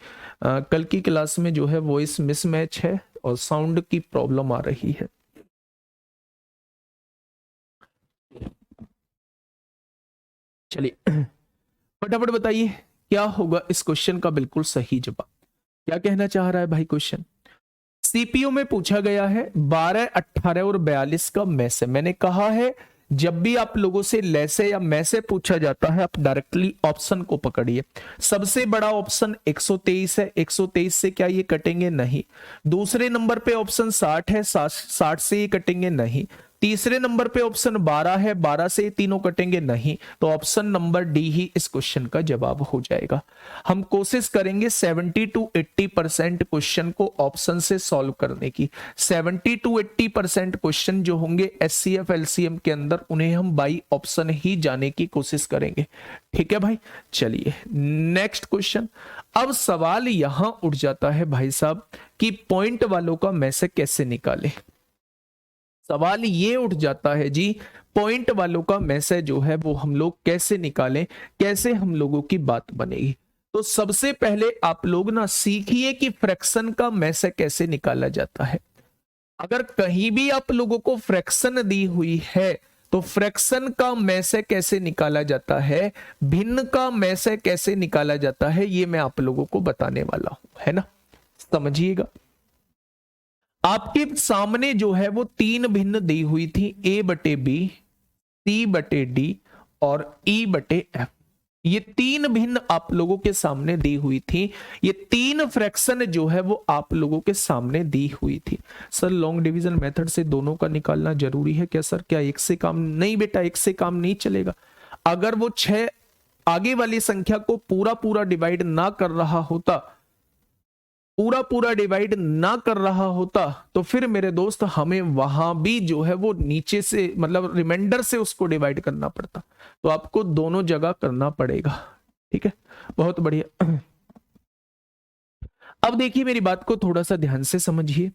Speaker 1: कल की क्लास में जो है वॉइस मिसमैच है और साउंड की प्रॉब्लम आ रही है। चलिए फटाफट बताइए क्या होगा इस क्वेश्चन का बिल्कुल सही जवाब। क्या कहना चाह रहा है भाई क्वेश्चन? सीपीयू में पूछा गया है 12, 18 और 42 का में से। मैंने कहा है जब भी आप लोगों से लेसे या में से पूछा जाता है आप डायरेक्टली ऑप्शन को पकड़िए। सबसे बड़ा ऑप्शन 123 है, 123 से क्या ये कटेंगे? नहीं। दूसरे नंबर पे ऑप्शन 60 है, 60 से ये कटेंगे? नहीं। तीसरे नंबर पे ऑप्शन 12 है, 12 से ये तीनों कटेंगे? नहीं। तो ऑप्शन नंबर डी ही इस क्वेश्चन का जवाब हो जाएगा। हम कोशिश करेंगे 70 to 80% क्वेश्चन को ऑप्शन से सॉल्व करने की। 70 to 80% क्वेश्चन जो होंगे एचसीएफ एलसीएम के अंदर उन्हें हम बाई ऑप्शन ही जाने की कोशिश करेंगे। ठीक है भाई, चलिए नेक्स्ट क्वेश्चन। अब सवाल यहां उठ जाता है भाई साहब कि पॉइंट वालों का में से कैसे निकाले। सवाल ये उठ जाता है जी पॉइंट वालों का मैसेज जो है वो हम लोग कैसे निकालें, कैसे हम लोगों की बात बनेगी। तो सबसे पहले आप लोग ना सीखिए कि फ्रैक्शन का मैसेज कैसे निकाला जाता है। अगर कहीं भी आप लोगों को फ्रैक्शन दी हुई है तो फ्रैक्शन का मैसेज कैसे निकाला जाता है, भिन्न का मैसेज कैसे निकाला जाता है, ये मैं आप लोगों को बताने वाला हूं, है ना। समझिएगा, आपके सामने जो है वो 3 भिन्न दी हुई थी, ए बटे बी, सी बटे डी और ई बटे एफ। ये 3 भिन्न आप लोगों के सामने दी हुई थी। ये 3 फ्रैक्शन जो है वो आप लोगों के सामने दी हुई थी। सर लॉन्ग डिवीजन मेथड से दोनों का निकालना जरूरी है क्या सर? क्या एक से काम नहीं? बेटा एक से काम नहीं चलेगा। अगर वो 6 आगे वाली संख्या को पूरा पूरा डिवाइड ना कर रहा होता, पूरा पूरा डिवाइड ना कर रहा होता, तो फिर मेरे दोस्त हमें वहां भी जो है वो नीचे से मतलब रिमाइंडर से उसको डिवाइड करना पड़ता। तो आपको दोनों जगह करना पड़ेगा। ठीक है, बहुत बढ़िया। अब देखिए मेरी बात को थोड़ा सा ध्यान से समझिए।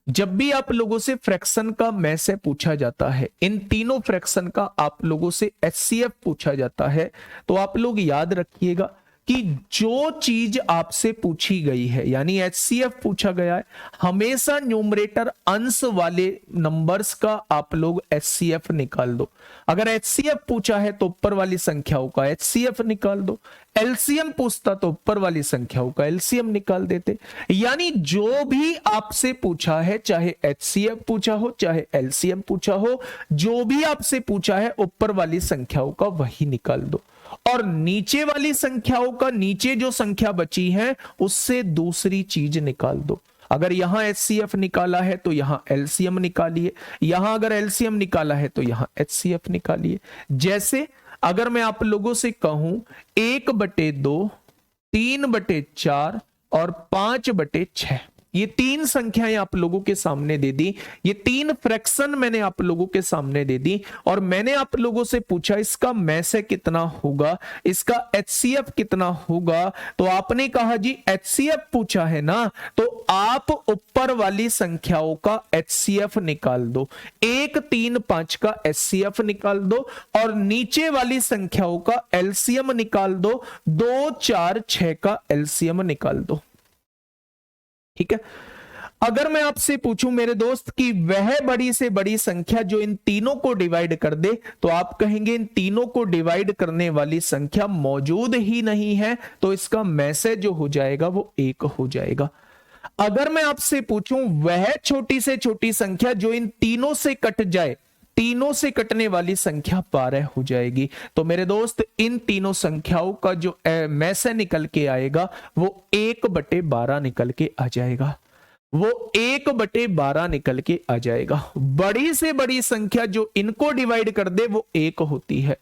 Speaker 1: जब भी आप लोगों से फ्रैक्शन का मैसेज पूछा जाता है, इन तीनों फ्रैक्शन का आप लोगों से एचसीएफ पूछा जाता है, तो आप लोग याद रखिएगा कि जो चीज आपसे पूछी गई है यानी एचसीएफ पूछा गया है, हमेशा न्यूमरेटर अंश वाले नंबर्स का आप लोग एचसीएफ निकाल दो। अगर एचसीएफ पूछा है तो ऊपर वाली संख्याओं का एचसीएफ निकाल दो, एलसीएम पूछता तो ऊपर वाली संख्याओं का एलसीएम निकाल देते। यानी जो भी आपसे पूछा है, चाहे एचसीएफ पूछा हो चाहे एलसीएम पूछा हो, जो भी आपसे पूछा है ऊपर वाली संख्याओं का वही निकाल दो और नीचे वाली संख्याओं का, नीचे जो संख्या बची है उससे दूसरी चीज निकाल दो। अगर यहां एचसीएफ निकाला है तो यहां एलसीएम निकालिए, यहां अगर एलसीएम निकाला है तो यहां एचसीएफ निकालिए। जैसे अगर मैं आप लोगों से कहूं 1/2, 3/4 और 5/6, ये 3 संख्याएं आप लोगों के सामने दे दी, ये 3 फ्रैक्शन मैंने आप लोगों के सामने दे दी और मैंने आप लोगों से पूछा इसका मैसे कितना होगा, इसका एचसीएफ कितना होगा। तो आपने कहा जी एचसीएफ पूछा है ना, तो आप ऊपर वाली संख्याओं का एचसीएफ निकाल दो। 1, 3, 5 का एचसीएफ निकाल दो और नीचे वाली संख्याओं का एलसीएम निकाल दो। 2, 4, 6 का एलसीएम निकाल दो। ठीक है, अगर मैं आपसे पूछूं मेरे दोस्त कि वह बड़ी से बड़ी संख्या जो इन तीनों को डिवाइड कर दे, तो आप कहेंगे इन तीनों को डिवाइड करने वाली संख्या मौजूद ही नहीं है, तो इसका मैसेज जो हो जाएगा वो 1 हो जाएगा। अगर मैं आपसे पूछूं वह छोटी से छोटी संख्या जो इन तीनों से कट जाए, तीनों से कटने वाली संख्या 12 हो जाएगी। तो मेरे दोस्त इन तीनों संख्याओं का जो में से निकल के आएगा वो 1/12 निकल के आ जाएगा, वो 1/12 निकल के आ जाएगा। बड़ी से बड़ी संख्या जो इनको डिवाइड कर दे वो 1 होती है,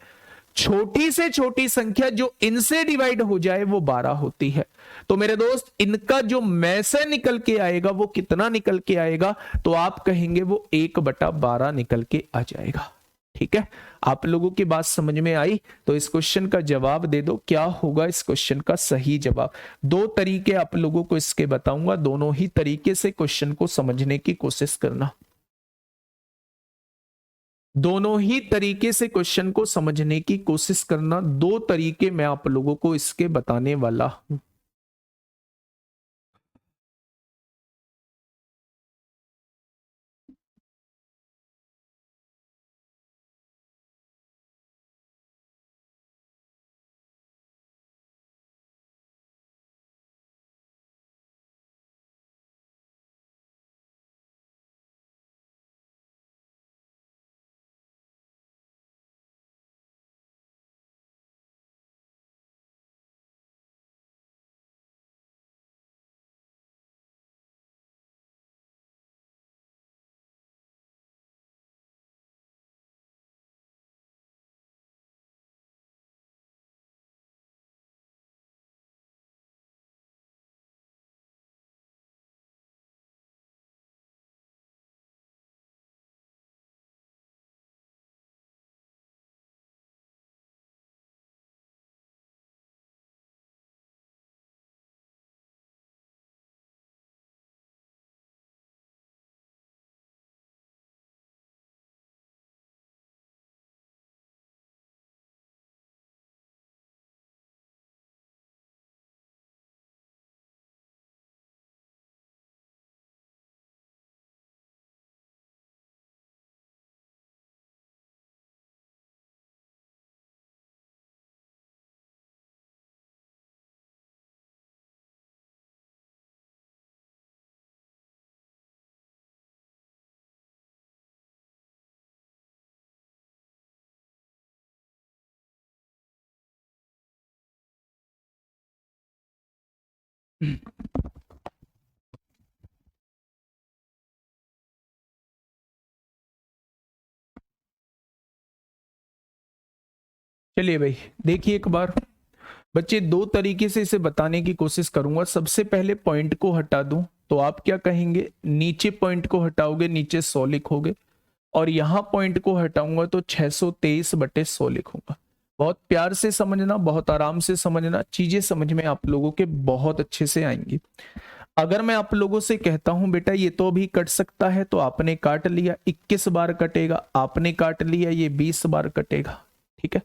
Speaker 1: छोटी से छोटी संख्या जो इनसे डिवाइड हो जाए वो 12 होती है। तो मेरे दोस्त इनका जो में से निकल के आएगा वो कितना निकल के आएगा, तो आप कहेंगे वो 1/12 निकल के आ जाएगा। ठीक है, आप लोगों की बात समझ में आई? तो इस क्वेश्चन का जवाब दे दो, क्या होगा इस क्वेश्चन का सही जवाब। दो तरीके आप लोगों को इसके बताऊंगा, दोनों ही तरीके से क्वेश्चन को समझने की कोशिश करना, दोनों ही तरीके से क्वेश्चन को समझने की कोशिश करना। दो तरीके मैं आप लोगों को इसके बताने वाला हूं। चलिए भाई देखिए एक बार बच्चे, दो तरीके से इसे बताने की कोशिश करूंगा। सबसे पहले पॉइंट को हटा दूं तो आप क्या कहेंगे, नीचे पॉइंट को हटाओगे नीचे 100 लिखोगे, और यहां पॉइंट को हटाऊंगा तो 623/100 लिखूंगा। बहुत प्यार से समझना, बहुत आराम से समझना, चीजें समझ में आप लोगों के बहुत अच्छे से आएंगी। अगर मैं आप लोगों से कहता हूं बेटा ये तो अभी कट सकता है, तो आपने काट लिया, 21 बार कटेगा, आपने काट लिया, ये 20 बार कटेगा। ठीक है,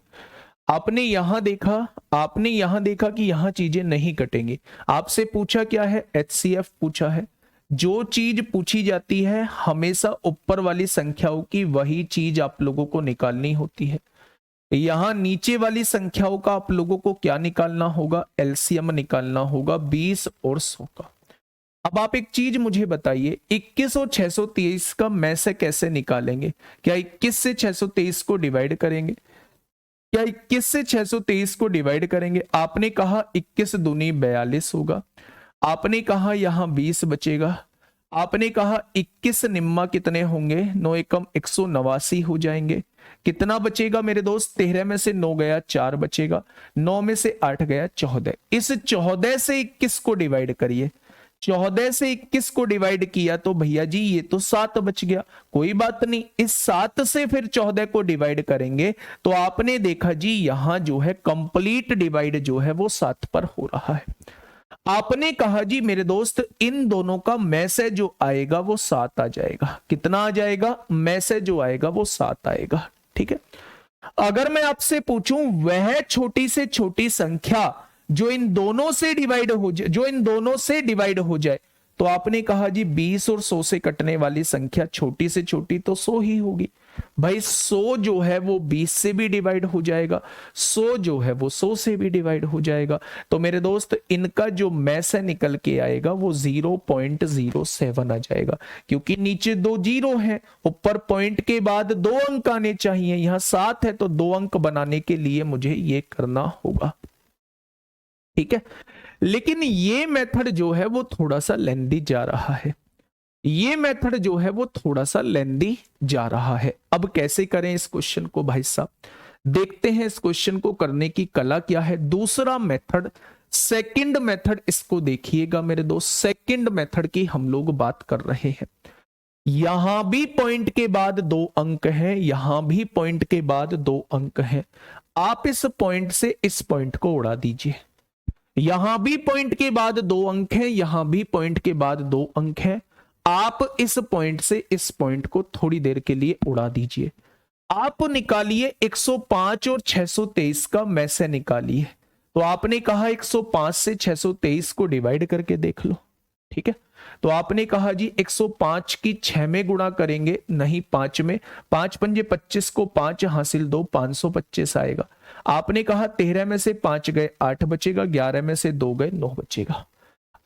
Speaker 1: आपने यहां देखा, आपने यहां देखा कि यहां चीजें नहीं कटेंगी। आपसे पूछा क्या है, HCF पूछा है। जो चीज पूछी जाती है हमेशा ऊपर वाली संख्याओं की वही चीज आप लोगों को निकालनी होती है। यहां नीचे वाली संख्याओं का आप लोगों को क्या निकालना होगा, एलसीएम निकालना होगा 20 और 100 का। अब आप एक चीज मुझे बताइए, 21 और 623 का में से कैसे निकालेंगे? क्या 21 से 623 को डिवाइड करेंगे? क्या 21 से 623 को डिवाइड करेंगे? आपने कहा 21 दूनी 42 होगा, आपने कहा यहां 20 बचेगा, आपने कहा 21 निम्मा कितने होंगे, 9 एकम 189 हो जाएंगे। कितना बचेगा मेरे दोस्त, 13 में से 9 गया 4 बचेगा, 9 में से 8 गया 14। इस 14 से 21 को डिवाइड करिए, 14 से 21 को डिवाइड किया तो भैया जी ये तो 7 बच गया। कोई बात नहीं, इस 7 से फिर 14 को डिवाइड करेंगे तो आपने देखा जी यहां जो है कंप्लीट डिवाइड जो है वो 7 पर हो रहा है। आपने कहा जी मेरे दोस्त इन दोनों का में से जो आएगा वो 7 आ जाएगा। कितना आ जाएगा, में से जो आएगा वो 7 आएगा। ठीक है, अगर मैं आपसे पूछूं वह छोटी से छोटी संख्या जो इन दोनों से डिवाइड हो जाए, जो इन दोनों से डिवाइड हो जाए, तो आपने कहा जी 20 और 100 से कटने वाली संख्या छोटी से छोटी तो 100 ही होगी। भाई 100 जो है वो 20 से भी डिवाइड हो जाएगा, 100 जो है वो 100 से भी डिवाइड हो जाएगा। तो मेरे दोस्त इनका जो मैस है निकल के आएगा वो 0.07 आ जाएगा, क्योंकि नीचे 2 जीरो हैं, ऊपर पॉइंट के बाद 2 अंक आने चाहिए, यहां 7 है तो 2 अंक बनाने के लिए मुझे ये करना होगा। ठीक है, लेकिन ये मेथड जो है वो थोड़ा सा लेंदी जा रहा है, ये मेथड जो है वो थोड़ा सा लेंदी जा रहा है। अब कैसे करें इस क्वेश्चन को भाई साहब, देखते हैं इस क्वेश्चन को करने की कला क्या है। दूसरा मेथड, सेकंड मेथड, इसको देखिएगा मेरे दोस्त, सेकंड मेथड की हम लोग बात कर रहे हैं। यहां भी पॉइंट के बाद 2 अंक हैं, यहां भी पॉइंट के बाद 2 अंक हैं। आप इस पॉइंट से इस पॉइंट को उड़ा दीजिए, यहां भी पॉइंट के बाद 2 अंक हैं, यहां भी पॉइंट के बाद 2 अंक हैं। आप इस पॉइंट से इस पॉइंट को थोड़ी देर के लिए उड़ा दीजिए। आप निकालिए 105 और 623 का मैसे निकालिए। तो आपने कहा 105 से 623 को डिवाइड करके देख लो। ठीक है, तो आपने कहा जी 105 की 6 में गुणा करेंगे, नहीं 5 में, 5 पंजे 25 को 5 हासिल 2, 525 आएगा। आपने कहा 13 में से 5 गए 8 बचेगा, 11 में से 2 गए 9 बचेगा।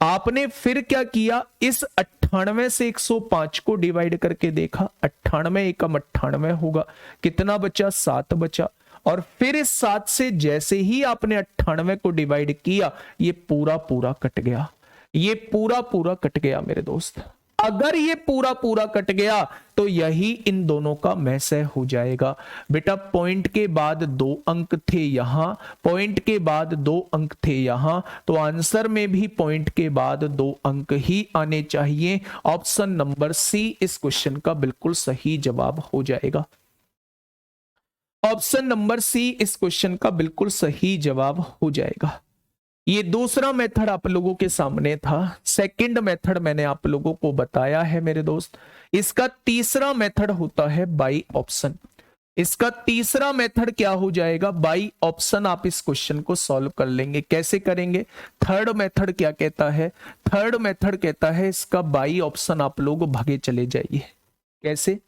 Speaker 1: आपने फिर क्या किया, इस 98 से 105 को डिवाइड करके देखा, 98 एकम 98 होगा, कितना बचा, 7 बचा। और फिर इस 7 से जैसे ही आपने 98 को डिवाइड किया, ये पूरा पूरा कट गया, ये पूरा पूरा कट गया मेरे दोस्त। अगर ये पूरा पूरा कट गया तो यही इन दोनों का मैसे हो जाएगा। बेटा पॉइंट के बाद 2 अंक थे यहां, पॉइंट के बाद 2 अंक थे यहां, तो आंसर में भी पॉइंट के बाद 2 अंक ही आने चाहिए। ऑप्शन नंबर सी इस क्वेश्चन का बिल्कुल सही जवाब हो जाएगा। ऑप्शन नंबर सी इस क्वेश्चन का बिल्कुल सही जवाब हो जाएगा। ये दूसरा मेथड आप लोगों के सामने था, सेकंड मेथड मैंने आप लोगों को बताया है मेरे दोस्त। इसका तीसरा मेथड होता है बाई ऑप्शन। इसका तीसरा मेथड क्या हो जाएगा, बाई ऑप्शन। आप इस क्वेश्चन को सॉल्व कर लेंगे। कैसे करेंगे, थर्ड मेथड क्या कहता है, थर्ड मेथड कहता है इसका बाई ऑप्शन आप लोग भागे चले जाइए। कैसे,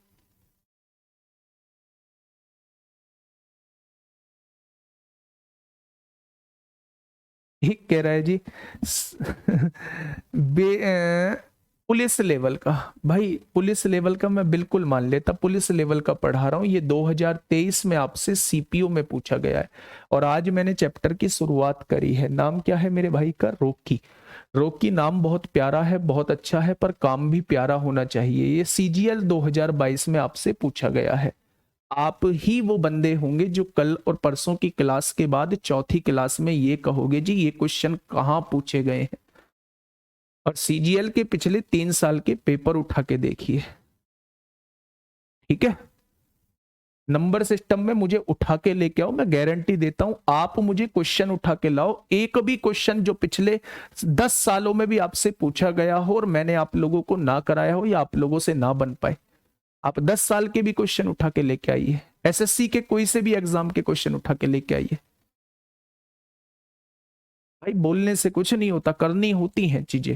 Speaker 1: ठीक कह रहा है जी पुलिस लेवल का, भाई पुलिस लेवल का मैं बिल्कुल मान लेता, पुलिस लेवल का पढ़ा रहा हूं। ये 2023 में आपसे सीपीओ में पूछा गया है और आज मैंने चैप्टर की शुरुआत करी है। नाम क्या है मेरे भाई का, रॉकी। रॉकी नाम बहुत प्यारा है, बहुत अच्छा है, पर काम भी प्यारा होना चाहिए। ये सीजीएल 2022 में आपसे पूछा गया है। आप ही वो बंदे होंगे जो कल और परसों की क्लास के बाद चौथी क्लास में ये कहोगे जी ये क्वेश्चन कहां पूछे गए हैं। और सीजीएल के पिछले 3 साल के पेपर उठा के देखिए। ठीक है, नंबर सिस्टम में मुझे उठा के लेके आओ, मैं गारंटी देता हूं आप मुझे क्वेश्चन उठा के लाओ, एक भी क्वेश्चन जो पिछले 10 सालों में भी आपसे पूछा गया हो और मैंने आप लोगों को ना कराया हो या आप लोगों से ना बन पाए, आप 10 साल के भी क्वेश्चन उठा के लेके आइए, एसएससी के कोई से भी एग्जाम के क्वेश्चन उठा के लेके आइए। भाई बोलने से कुछ नहीं होता, करनी होती हैं चीजें।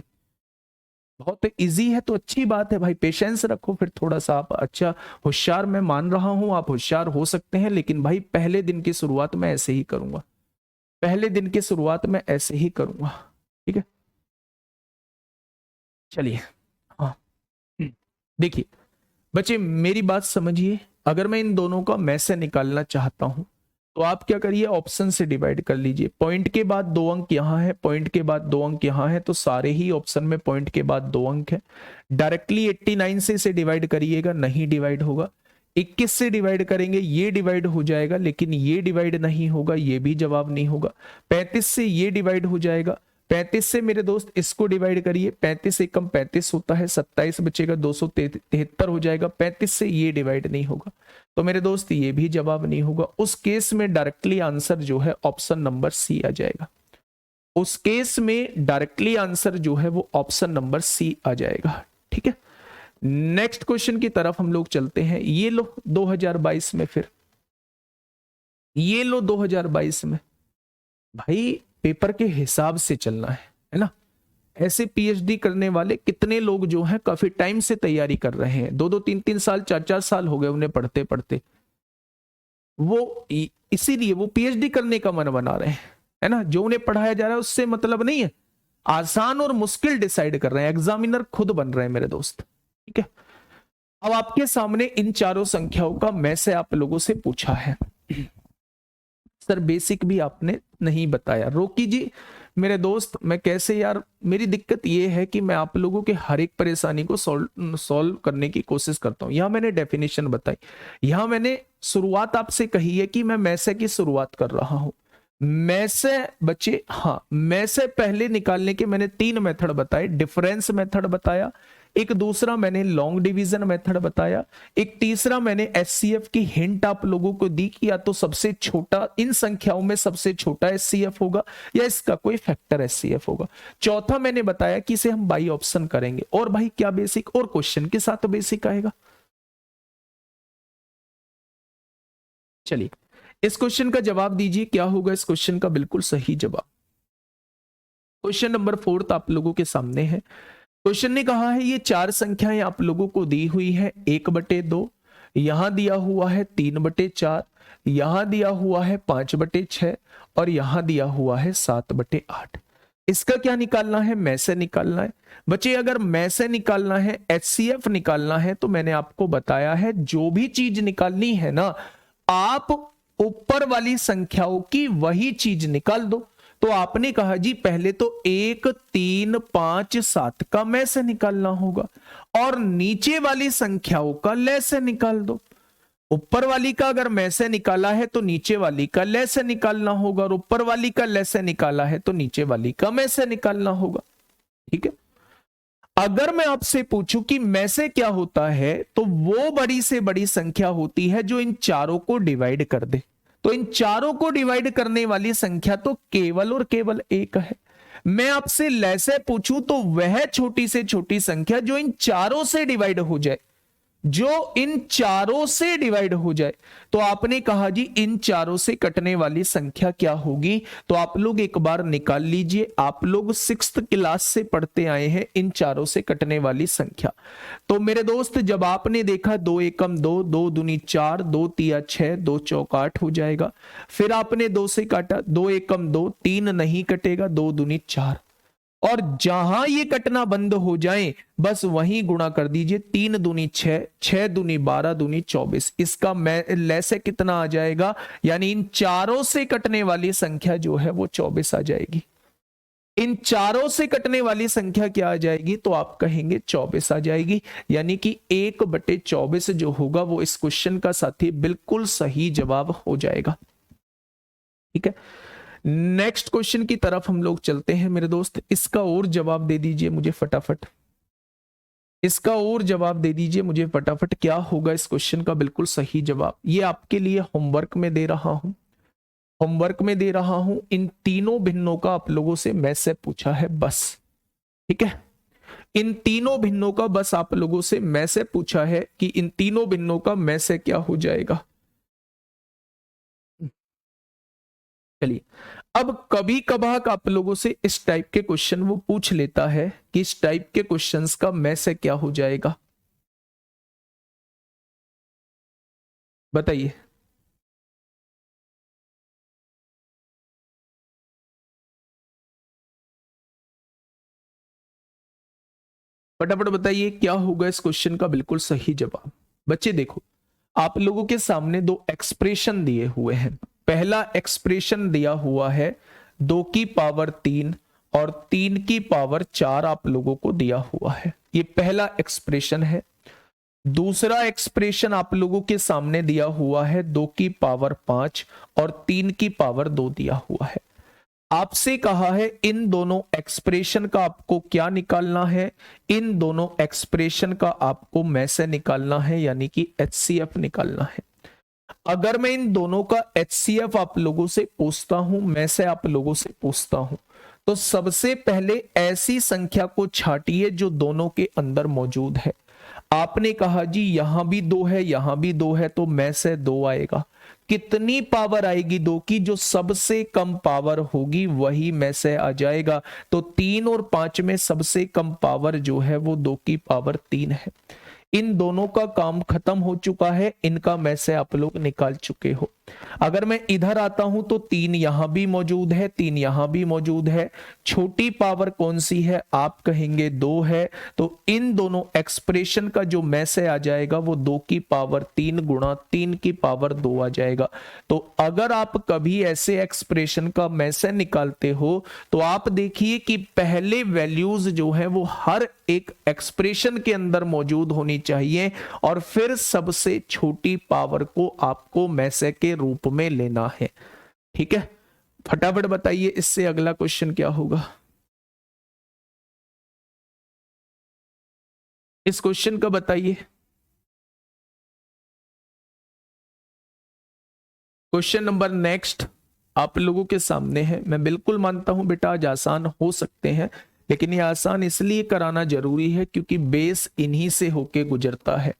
Speaker 1: बहुत इजी है तो अच्छी बात है भाई, पेशेंस रखो फिर थोड़ा सा। आप अच्छा होशियार मैं मान रहा हूं, आप होशियार हो सकते हैं, लेकिन भाई पहले दिन की शुरुआत मैं ऐसे ही करूंगा, पहले दिन की शुरुआत मैं ऐसे ही करूंगा। ठीक है, चलिए। हाँ, देखिए बच्चे मेरी बात समझिए, अगर मैं इन दोनों का में से निकालना चाहता हूं तो आप क्या करिए, ऑप्शन से डिवाइड कर लीजिए। पॉइंट के बाद 2 अंक यहां है, पॉइंट के बाद 2 अंक यहां है, तो सारे ही ऑप्शन में पॉइंट के बाद 2 अंक है। डायरेक्टली 89 से इसे डिवाइड करिएगा, नहीं डिवाइड होगा। 21 से डिवाइड करेंगे, ये डिवाइड हो जाएगा, लेकिन ये डिवाइड नहीं होगा, ये भी जवाब नहीं होगा। 35 से ये डिवाइड हो जाएगा, 35 से मेरे दोस्त इसको डिवाइड करिए, 35 एकम 35 होता है, 27 बचेगा, 273 हो जाएगा। 35 से ये डिवाइड नहीं होगा, तो मेरे दोस्त ये भी जवाब नहीं होगा। उस केस में डायरेक्टली आंसर जो है ऑप्शन नंबर सी आ जाएगा। उस केस में डायरेक्टली आंसर जो है वो ऑप्शन नंबर सी आ जाएगा। ठीक है, नेक्स्ट क्वेश्चन की तरफ हम लोग चलते हैं। ये लो 2022 में, फिर ये लो 2022 में, भाई पेपर के हिसाब से चलना है ना, ऐसे पीएचडी करने वाले कितने लोग जो हैं काफी टाइम से तैयारी कर रहे हैं, 2-2 3-3 साल 4-4 साल हो गए उन्हें पढ़ते पढ़ते, वो इसीलिए वो पीएचडी करने का मन बना रहे हैं, है ना। जो उन्हें पढ़ाया जा रहा है उससे मतलब नहीं है, आसान और मुश्किल डिसाइड कर रहे हैं, एग्जामिनर खुद बन रहे हैं मेरे दोस्त, ठीक है। अब आपके सामने इन चारों संख्याओं का मैं से आप लोगों से पूछा है। सर बेसिक भी आपने नहीं बताया। रोकी जी मेरे दोस्त, मैं कैसे यार, मेरी दिक्कत ये है कि मैं आप लोगों के हर एक परेशानी को सॉल्व करने की कोशिश करता हूं। यहां मैंने डेफिनेशन बताई, यहां मैंने शुरुआत आपसे कही है कि मैं मैसे की शुरुआत कर रहा हूं। मैसे बच्चे, हाँ मैसे पहले निकालने के मैंने 3 मेथड बताए, डिफरेंस मेथड बताया, एक दूसरा मैंने लॉन्ग डिवीजन मेथड बताया, एक तीसरा मैंने एचसीएफ की हिंट आप लोगों को दी कि या तो सबसे छोटा इन संख्याओं में सबसे छोटा एचसीएफ होगा या इसका कोई फैक्टर एचसीएफ होगा। चौथा मैंने बताया कि इसे हम बाई ऑप्शन करेंगे। और भाई क्या बेसिक, और क्वेश्चन के साथ तो बेसिक आएगा। चलिए इस क्वेश्चन का जवाब दीजिए, क्या होगा इस क्वेश्चन का बिल्कुल सही जवाब। क्वेश्चन नंबर 4 आप लोगों के सामने है। क्वेश्चन ने कहा है ये 4 संख्याएं आप लोगों को दी हुई है 1/2, यहां दिया हुआ है 3/4, यहां दिया हुआ है 5/6 और यहां दिया हुआ है 7/8। इसका क्या निकालना है, में से निकालना है। बच्चे अगर में से निकालना है, एचसीएफ निकालना है, तो मैंने आपको बताया है जो भी चीज निकालनी है ना, आप ऊपर वाली संख्याओं की वही चीज निकाल दो। तो आपने कहा जी पहले तो 1 3 5 7 का में से निकालना होगा और नीचे वाली संख्याओं का ले से निकाल दो। ऊपर वाली का अगर में से निकाला है तो नीचे वाली का ले से निकालना होगा, और ऊपर वाली का ले से निकाला है तो नीचे वाली का में से निकालना होगा, ठीक है। अगर मैं आपसे पूछूं कि में से क्या होता है, तो वो बड़ी से बड़ी संख्या होती है जो इन चारों को डिवाइड कर दे। तो इन चारों को डिवाइड करने वाली संख्या तो केवल और केवल 1 है। मैं आपसे ले से पूछूं तो वह छोटी से छोटी संख्या जो इन चारों से डिवाइड हो जाए, जो इन चारों से डिवाइड हो जाए। तो आपने कहा जी इन चारों से कटने वाली संख्या क्या होगी, तो आप लोग एक बार निकाल लीजिए। आप लोग 6th क्लास से पढ़ते आए हैं इन चारों से कटने वाली संख्या। तो मेरे दोस्त जब आपने देखा 2 एकम 2, 2 दूनी 4, 2 तिया 6, 2 चौक 8 हो जाएगा। फिर आपने 2 से काटा, 2 एकम 2, 3 नहीं कटेगा, 2 दूनी 4, और जहां ये कटना बंद हो जाए बस वहीं गुणा कर दीजिए। 3 दूनी 6, 6 दूनी 12, दूनी 24। इसका ले से कितना आ जाएगा, यानी इन चारों से कटने वाली संख्या जो है वो 24 आ जाएगी। इन चारों से कटने वाली संख्या क्या आ जाएगी, तो आप कहेंगे 24 आ जाएगी। यानी कि 1/24 जो होगा वो इस क्वेश्चन का साथी बिल्कुल सही जवाब हो जाएगा, ठीक है। नेक्स्ट क्वेश्चन की तरफ हम लोग चलते हैं मेरे दोस्त। इसका और जवाब दे दीजिए मुझे फटाफट, इसका और जवाब दे दीजिए मुझे फटाफट, क्या होगा इस क्वेश्चन का बिल्कुल सही जवाब। ये आपके लिए होमवर्क में दे रहा हूं, होमवर्क में दे रहा हूं। इन तीनों भिन्नों का आप लोगों से मैं से पूछा है बस, ठीक है। इन तीनों भिन्नों का बस आप लोगों से मैं से पूछा है कि इन तीनों भिन्नों का मैं से क्या हो जाएगा। चलिए अब कभी कभार आप लोगों से इस टाइप के क्वेश्चन वो पूछ लेता है कि इस टाइप के क्वेश्चंस का में से क्या हो जाएगा, बताइए। फटाफट बताइए क्या होगा इस क्वेश्चन का बिल्कुल सही जवाब। बच्चे देखो आप लोगों के सामने 2 एक्सप्रेशन दिए हुए हैं। पहला एक्सप्रेशन दिया हुआ है 2 की पावर 3 और 3 की पावर 4 आप लोगों को दिया हुआ है, ये पहला एक्सप्रेशन है। दूसरा एक्सप्रेशन आप लोगों के सामने दिया हुआ है 2 की पावर 5 और 3 की पावर 2 दिया हुआ है। आपसे कहा है इन दोनों एक्सप्रेशन का आपको क्या निकालना है, इन दोनों एक्सप्रेशन का आपको में से निकालना है, यानी कि एचसीएफ निकालना है। अगर मैं इन दोनों का एचसीएफ आप लोगों से पूछता हूं, में से आप लोगों से पूछता हूं, तो सबसे पहले ऐसी संख्या को छाटिए जो दोनों के अंदर मौजूद है। आपने कहा जी यहां भी 2 है, यहां भी 2 है, तो में से 2 आएगा, कितनी पावर आएगी 2 की, जो सबसे कम पावर होगी वही में से आ जाएगा। तो 3 और 5 में सबसे कम पावर जो है वो 2 की पावर 3 है। इन दोनों का काम खत्म हो चुका है, इनका में से आप लोग निकाल चुके हो। अगर मैं इधर आता हूं तो 3 यहां भी मौजूद है, 3 यहां भी मौजूद है। छोटी पावर कौन सी है, आप कहेंगे 2 है। तो इन दोनों एक्सप्रेशन का जो में से आ जाएगा वो 2 की पावर 3 गुणा 3 की पावर 2 आ जाएगा। तो अगर आप कभी ऐसे एक्सप्रेशन का में से निकालते हो तो आप देखिए कि पहले वैल्यूज जो है वो हर एक एक्सप्रेशन के अंदर मौजूद होनी चाहिए और फिर सबसे छोटी पावर को आपको में से के रूप में लेना है। ठीक है, फटाफट बताइए इससे अगला क्वेश्चन क्या होगा। इस क्वेश्चन का बताइए। क्वेश्चन नंबर नेक्स्ट आप लोगों के सामने है। मैं बिल्कुल मानता हूं बेटा आज आसान हो सकते हैं, लेकिन ये आसान इसलिए कराना जरूरी है क्योंकि बेस इन्हीं से होके गुजरता है।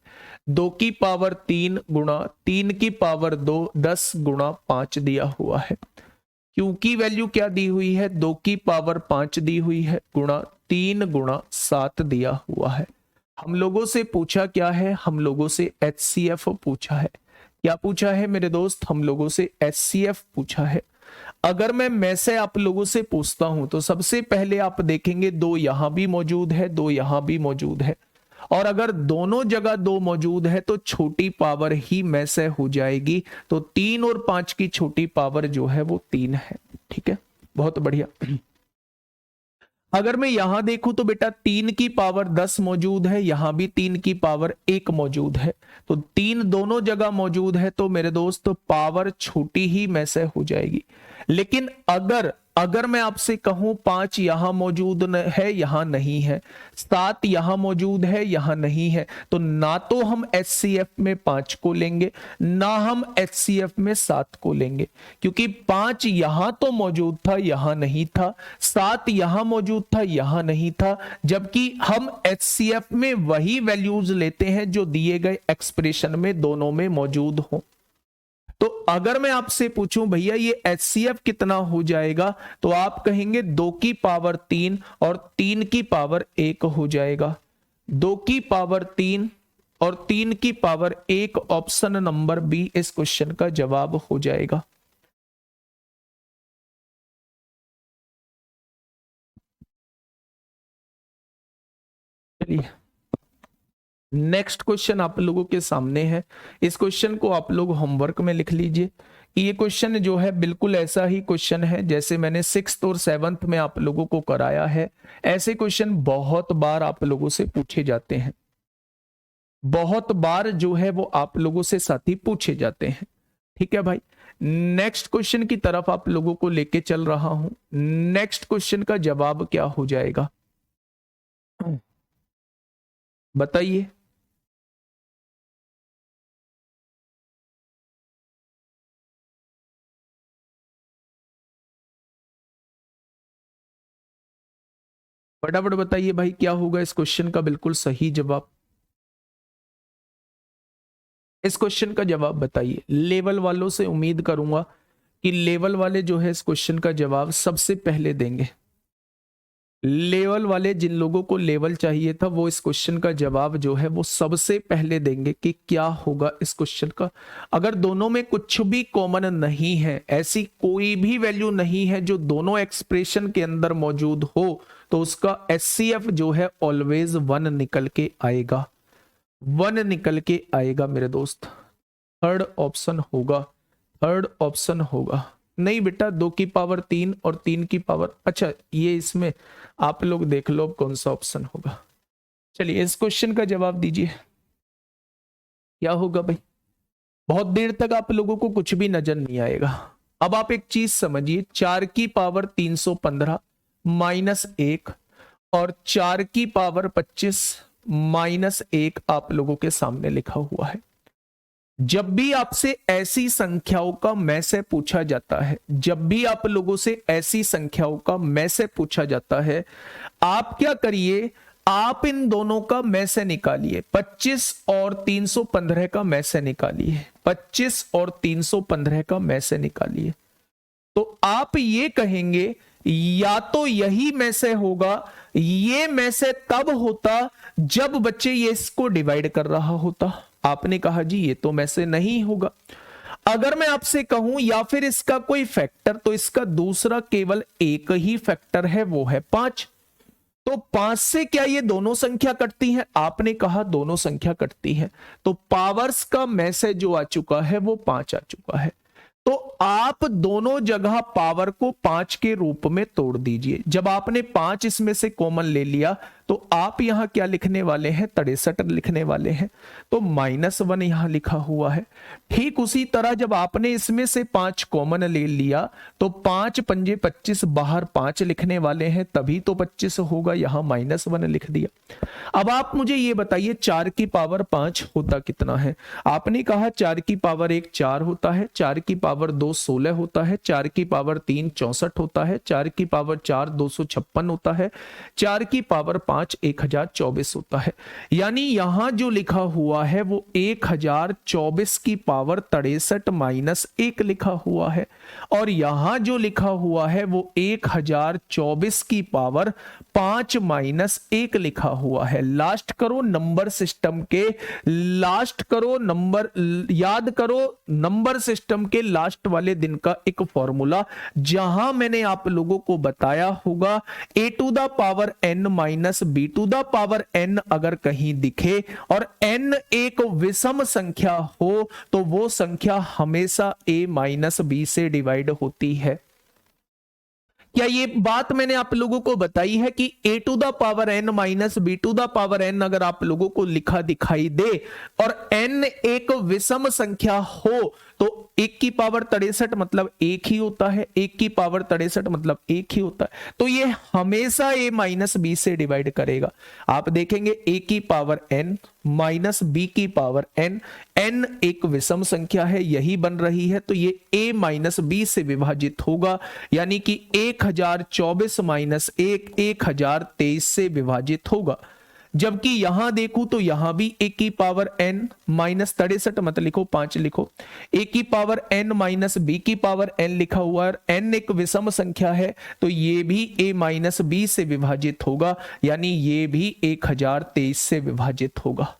Speaker 1: 2 की पावर 3 गुणा 3 की पावर 2 10 गुणा 5 दिया हुआ है। क्यू की वैल्यू क्या दी हुई है, 2 की पावर 5 दी हुई है गुणा 3 गुणा 7 दिया हुआ है। हम लोगों से पूछा क्या है, हम लोगों से HCF पूछा है। क्या पूछा है मेरे दोस्त, हम लोगों से HCF पूछा है। अगर मैं में से आप लोगों से पूछता हूं तो सबसे पहले आप देखेंगे 2 यहां भी मौजूद है, 2 यहां भी मौजूद है। और अगर दोनों जगह 2 मौजूद है तो छोटी पावर ही में से हो जाएगी। तो 3 और 5 की छोटी पावर जो है वो 3 है। ठीक है, बहुत बढ़िया। अगर मैं यहां देखूं तो बेटा 3 की पावर 10 मौजूद है, यहां भी 3 की पावर 1 मौजूद है। तो 3 दोनों जगह मौजूद है तो मेरे दोस्त पावर छोटी ही में से हो जाएगी। लेकिन अगर मैं आपसे कहूं 5 यहां मौजूद है, यहां नहीं है, 7 यहां मौजूद है, यहां नहीं है, तो ना तो हम HCF में 5 को लेंगे ना हम HCF में 7 को लेंगे, क्योंकि 5 यहां तो मौजूद था, यहां नहीं था, 7 यहां मौजूद था, यहां नहीं था। जबकि हम HCF में वही वैल्यूज लेते हैं जो दिए गए एक्सप्रेशन में दोनों में मौजूद हो। तो अगर मैं आपसे पूछूं भैया ये HCF कितना हो जाएगा, तो आप कहेंगे 2 की पावर 3 और 3 की पावर 1 हो जाएगा। 2 की पावर 3 और 3 की पावर 1 ऑप्शन नंबर बी इस क्वेश्चन का जवाब हो जाएगा। चलिए नेक्स्ट क्वेश्चन आप लोगों के सामने है। इस क्वेश्चन को आप लोग होमवर्क में लिख लीजिए कि ये क्वेश्चन जो है बिल्कुल ऐसा ही क्वेश्चन है जैसे मैंने 6th और 7th में आप लोगों को कराया है। ऐसे क्वेश्चन बहुत बार आप लोगों से पूछे जाते हैं, बहुत बार जो है वो आप लोगों से साथी पूछे जाते हैं। ठीक है भाई, नेक्स्ट क्वेश्चन की तरफ आप लोगों को लेके चल रहा हूं। नेक्स्ट क्वेश्चन का जवाब क्या हो जाएगा बताइए। फटाफट बताइए भाई क्या होगा इस क्वेश्चन का बिल्कुल सही जवाब। इस क्वेश्चन का जवाब बताइए। लेवल वालों से उम्मीद करूंगा कि लेवल वाले जो है इस क्वेश्चन का जवाब सबसे पहले देंगे। लेवल वाले, जिन लोगों को लेवल चाहिए था, वो इस क्वेश्चन का जवाब जो है वो सबसे पहले देंगे कि क्या होगा इस क्वेश्चन का। अगर दोनों में कुछ भी कॉमन नहीं है, ऐसी कोई भी वैल्यू नहीं है जो दोनों एक्सप्रेशन के अंदर मौजूद हो, तो उसका HCF जो है ऑलवेज 1 निकल के आएगा, 1 निकल के आएगा मेरे दोस्त। थर्ड ऑप्शन होगा, थर्ड ऑप्शन होगा। नहीं बेटा 2 की पावर 3 और 3 की पावर, अच्छा ये इसमें आप लोग देख लो कौन सा ऑप्शन होगा। चलिए इस क्वेश्चन का जवाब दीजिए क्या होगा भाई। बहुत देर तक आप लोगों को कुछ भी नजर नहीं आएगा। अब आप एक चीज समझिए, 4 की पावर 315 माइनस 1 और 4 की पावर 25 माइनस 1 आप लोगों के सामने लिखा हुआ है। जब भी आपसे ऐसी संख्याओं का में से पूछा जाता है, जब भी आप लोगों से ऐसी संख्याओं का में से पूछा जाता है, आप क्या करिए, आप इन दोनों का में से निकालिए, 25 और 315 का में से निकालिए, 25 और 315 का में से निकालिए, तो आप ये कहेंगे या तो यही में से होगा, ये में से तब होता जब बच्चे ये इसको डिवाइड कर रहा होता। आपने कहा जी ये तो में से नहीं होगा। अगर मैं आपसे कहूं या फिर इसका कोई फैक्टर, तो इसका दूसरा केवल एक ही फैक्टर है, वो है 5। तो 5 से क्या ये दोनों संख्या कटती है? आपने कहा दोनों संख्या कटती है, तो पावर्स का मैसेज जो आ चुका है वो 5 आ चुका है। तो आप दोनों जगह पावर को 5 के रूप में तोड़ दीजिए। जब आपने 5 इसमें से कॉमन ले लिया तो आप यहां क्या लिखने वाले हैं? 63 लिखने वाले हैं। तो -1 यहां लिखा हुआ है। ठीक उसी तरह जब आपने इसमें से 5 कॉमन ले लिया तो 5 पंजे 25, बाहर 5 लिखने वाले हैं, तभी तो 25 होगा, यहां -1 लिख दिया। अब आप मुझे ये बताइए 4 की पावर 5 होता कितना है? आपने कहा 4 की पावर 1 4 होता है, 4 की पावर 2 16 होता है, 4 की पावर 3 64 होता है, 4 की पावर 4 256 होता है, 4 की पावर 5 1024 होता है। यानी यहां जो लिखा हुआ है वो 1024 की पावर 63 - 1 लिखा हुआ है, और यहां जो लिखा हुआ है वो 1024 की पावर 5 - 1 लिखा हुआ है। लास्ट करो नंबर सिस्टम के, लास्ट करो नंबर, याद करो नंबर सिस्टम के लास्ट वाले दिन का एक फॉर्मूला, जहां मैंने आप लोगों को बताया होगा a⁻n - b⁻n अगर कहीं दिखे और n एक विषम संख्या हो तो वो संख्या हमेशा a - b से डिवाइड होती है। क्या ये बात मैंने आप लोगों को बताई है कि a⁻n - b⁻n अगर आप लोगों को लिखा दिखाई दे और n एक विषम संख्या हो तो 1 की पावर 63 मतलब 1 ही होता है, 1 की पावर 63 मतलब 1 ही होता है। तो ये हमेशा a - b से डिवाइड करेगा। आप देखेंगे a की पावर n माइनस b की पावर n, n एक विषम संख्या है, यही बन रही है, तो ये a - b से विभाजित होगा, यानी कि 1024 - 1 1023 से विभाजित होगा। जबकि यहां देखूं तो यहां भी a की पावर n माइनस 63 मत लिखो, 5 लिखो, a की पावर n माइनस b की पावर n लिखा हुआ है, n एक विषम संख्या है तो ये भी a - b से विभाजित होगा, यानी ये भी 1023 से विभाजित होगा।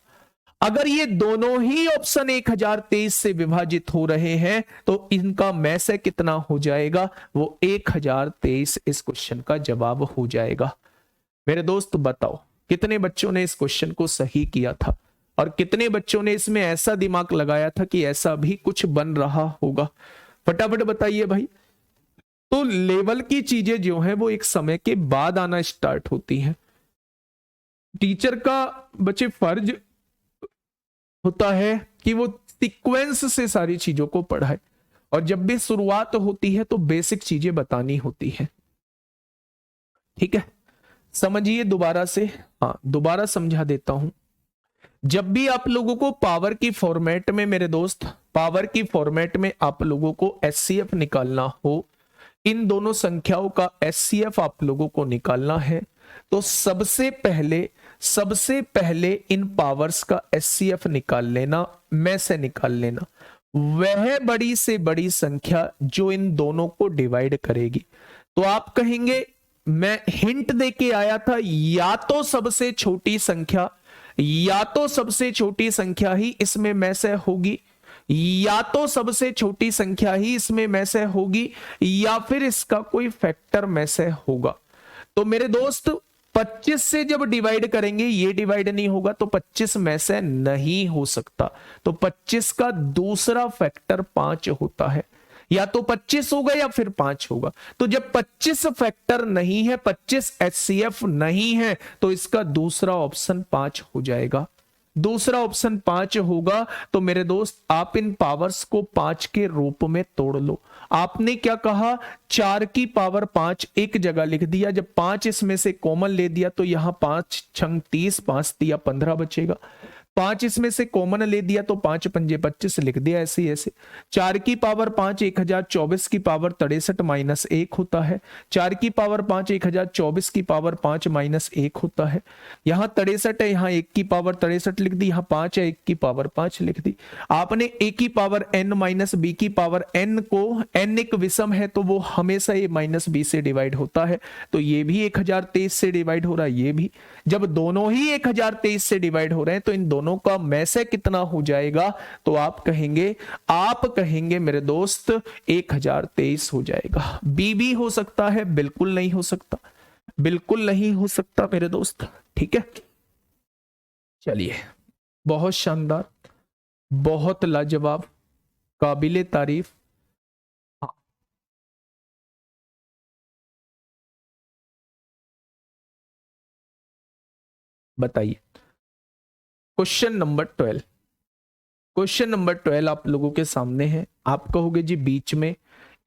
Speaker 1: अगर ये दोनों ही ऑप्शन 1023 से विभाजित हो रहे हैं तो इनका में से कितना हो जाएगा? वो 1023 इस क्वेश्चन का जवाब हो जाएगा। मेरे दोस्त बताओ कितने बच्चों ने इस क्वेश्चन को सही किया था और कितने बच्चों ने इसमें ऐसा दिमाग लगाया था कि ऐसा भी कुछ बन रहा होगा? फटाफट बताइए भाई। तो लेवल की चीजें जो है वो एक समय के बाद आना स्टार्ट होती हैं। टीचर का बच्चे फर्ज होता है कि वो सीक्वेंस से सारी चीजों को पढ़ाए, और जब भी शुरुआत होती है तो बेसिक चीजें बतानी होती है। ठीक है, समझिए दोबारा से, हाँ दोबारा समझा देता हूं। जब भी आप लोगों को पावर की फॉर्मेट में, मेरे दोस्त पावर की फॉर्मेट में आप लोगों को एचसीएफ निकालना हो, इन दोनों संख्याओं का एचसीएफ आप लोगों को निकालना है, तो सबसे पहले इन पावर्स का एचसीएफ निकाल लेना, में से निकाल लेना वह बड़ी से बड़ी संख्या जो इन दोनों को डिवाइड करेगी। तो आप कहेंगे मैं हिंट देके आया था, या तो सबसे छोटी संख्या, या तो सबसे छोटी संख्या ही इसमें में से होगी, या तो सबसे छोटी संख्या ही इसमें में से होगी, या फिर इसका कोई फैक्टर में से होगा। तो मेरे दोस्त 25 से जब डिवाइड करेंगे ये डिवाइड नहीं होगा, तो 25 में से नहीं हो सकता। तो 25 का दूसरा फैक्टर 5 होता है, या तो 25 होगा या फिर 5 होगा। तो जब 25 फैक्टर नहीं है, 25 एचसीएफ नहीं है, तो इसका दूसरा ऑप्शन 5 हो जाएगा। दूसरा ऑप्शन 5 होगा। तो मेरे दोस्त आप इन पावर्स को 5 के रूप में तोड़ लो। आपने क्या कहा? 4 की पावर 5 एक जगह लिख दिया, जब 5 इसमें से कॉमन ले दिया तो यहां 5 छंग 30, 5 दिया 15 बचेगा। 5 इसमें से कॉमन ले दिया तो 5 पंजे 25 लिख दिया ऐसे ही ऐसे। 4 की पावर 5 1024 की पावर 63 माइनस 1 होता है। 4 की पावर 5 1024 की पावर 5 माइनस 1 होता है। यहाँ 63 है, यहाँ 1 की पावर 63 लिख दी, यहाँ 5 है 1 की पावर 5 लिख दी। आपने a की पावर n माइनस b की पावर n को, n एक विषम है तो वो हमेशा a माइनस b से डिवाइड होता है, तो ये भी 1023 से डिवाइड हो रहा है, ये भी। जब दोनों ही 1023 से डिवाइड हो रहे हैं तो इन दोनों का में से कितना हो जाएगा, तो आप कहेंगे मेरे दोस्त 1023 हो जाएगा। बी भी हो सकता है, बिल्कुल नहीं हो सकता, बिल्कुल नहीं हो सकता मेरे दोस्त, ठीक है। चलिए, बहुत शानदार, बहुत लाजवाब, काबिले तारीफ। हाँ, बताइए। क्वेश्चन नंबर 12, क्वेश्चन नंबर 12 आप लोगों के सामने है। आप कहोगे जी बीच में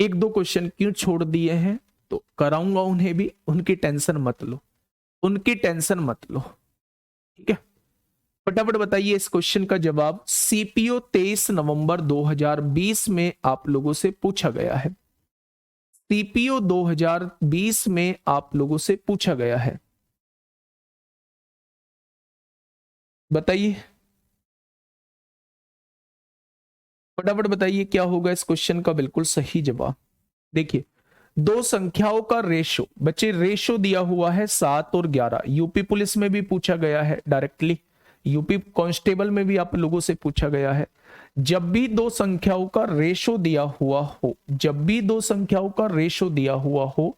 Speaker 1: एक दो क्वेश्चन क्यों छोड़ दिए हैं, तो कराऊंगा उन्हें भी, उनकी टेंशन मत लो, उनकी टेंशन मत लो, ठीक है। फटाफट बताइए इस क्वेश्चन का जवाब। सीपीओ 23 नवंबर 2020 में आप लोगों से पूछा गया है। सीपीओ 2020 में आप लोगों से पूछा गया है, बताइए फटाफट बताइए क्या होगा इस क्वेश्चन का बिल्कुल सही जवाब। देखिए, दो संख्याओं का रेशो, बच्चे रेशो दिया हुआ है 7 और 11। यूपी पुलिस में भी पूछा गया है डायरेक्टली, यूपी कांस्टेबल में भी आप लोगों से पूछा गया है। जब भी दो संख्याओं का रेशो दिया हुआ हो, जब भी दो संख्याओं का रेशो दिया हुआ हो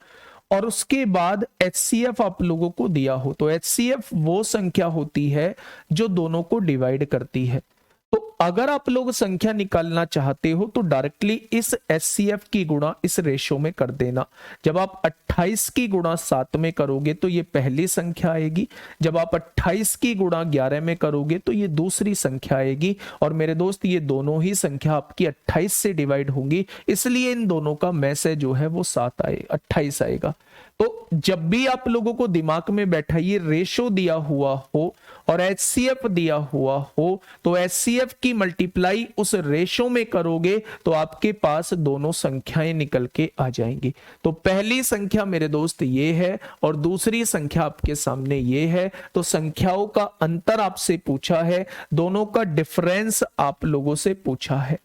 Speaker 1: और उसके बाद HCF आप लोगों को दिया हो, तो HCF वो संख्या होती है जो दोनों को डिवाइड करती है। तो अगर आप लोग संख्या निकालना चाहते हो तो डायरेक्टली इस HCF की गुणा इस रेशो में कर देना। जब आप 28 की गुणा 7 में करोगे तो ये पहली संख्या आएगी, जब आप 28 की गुणा 11 में करोगे तो ये दूसरी संख्या आएगी। और मेरे दोस्त, ये दोनों ही संख्या आपकी 28 से डिवाइड होंगी, इसलिए इन दोनों का में से जो है वो 7 आए 28 आएगा। तो जब भी आप लोगों को दिमाग में बैठाइए रेशो दिया हुआ हो और HCF दिया हुआ हो, तो HCF की मल्टीप्लाई उस रेशो में करोगे तो आपके पास दोनों संख्याएं निकल के आ जाएंगी। तो पहली संख्या मेरे दोस्त ये है और दूसरी संख्या आपके सामने ये है। तो संख्याओं का अंतर आपसे पूछा है, दोनों का डिफरेंस आप लोगों से पूछा है।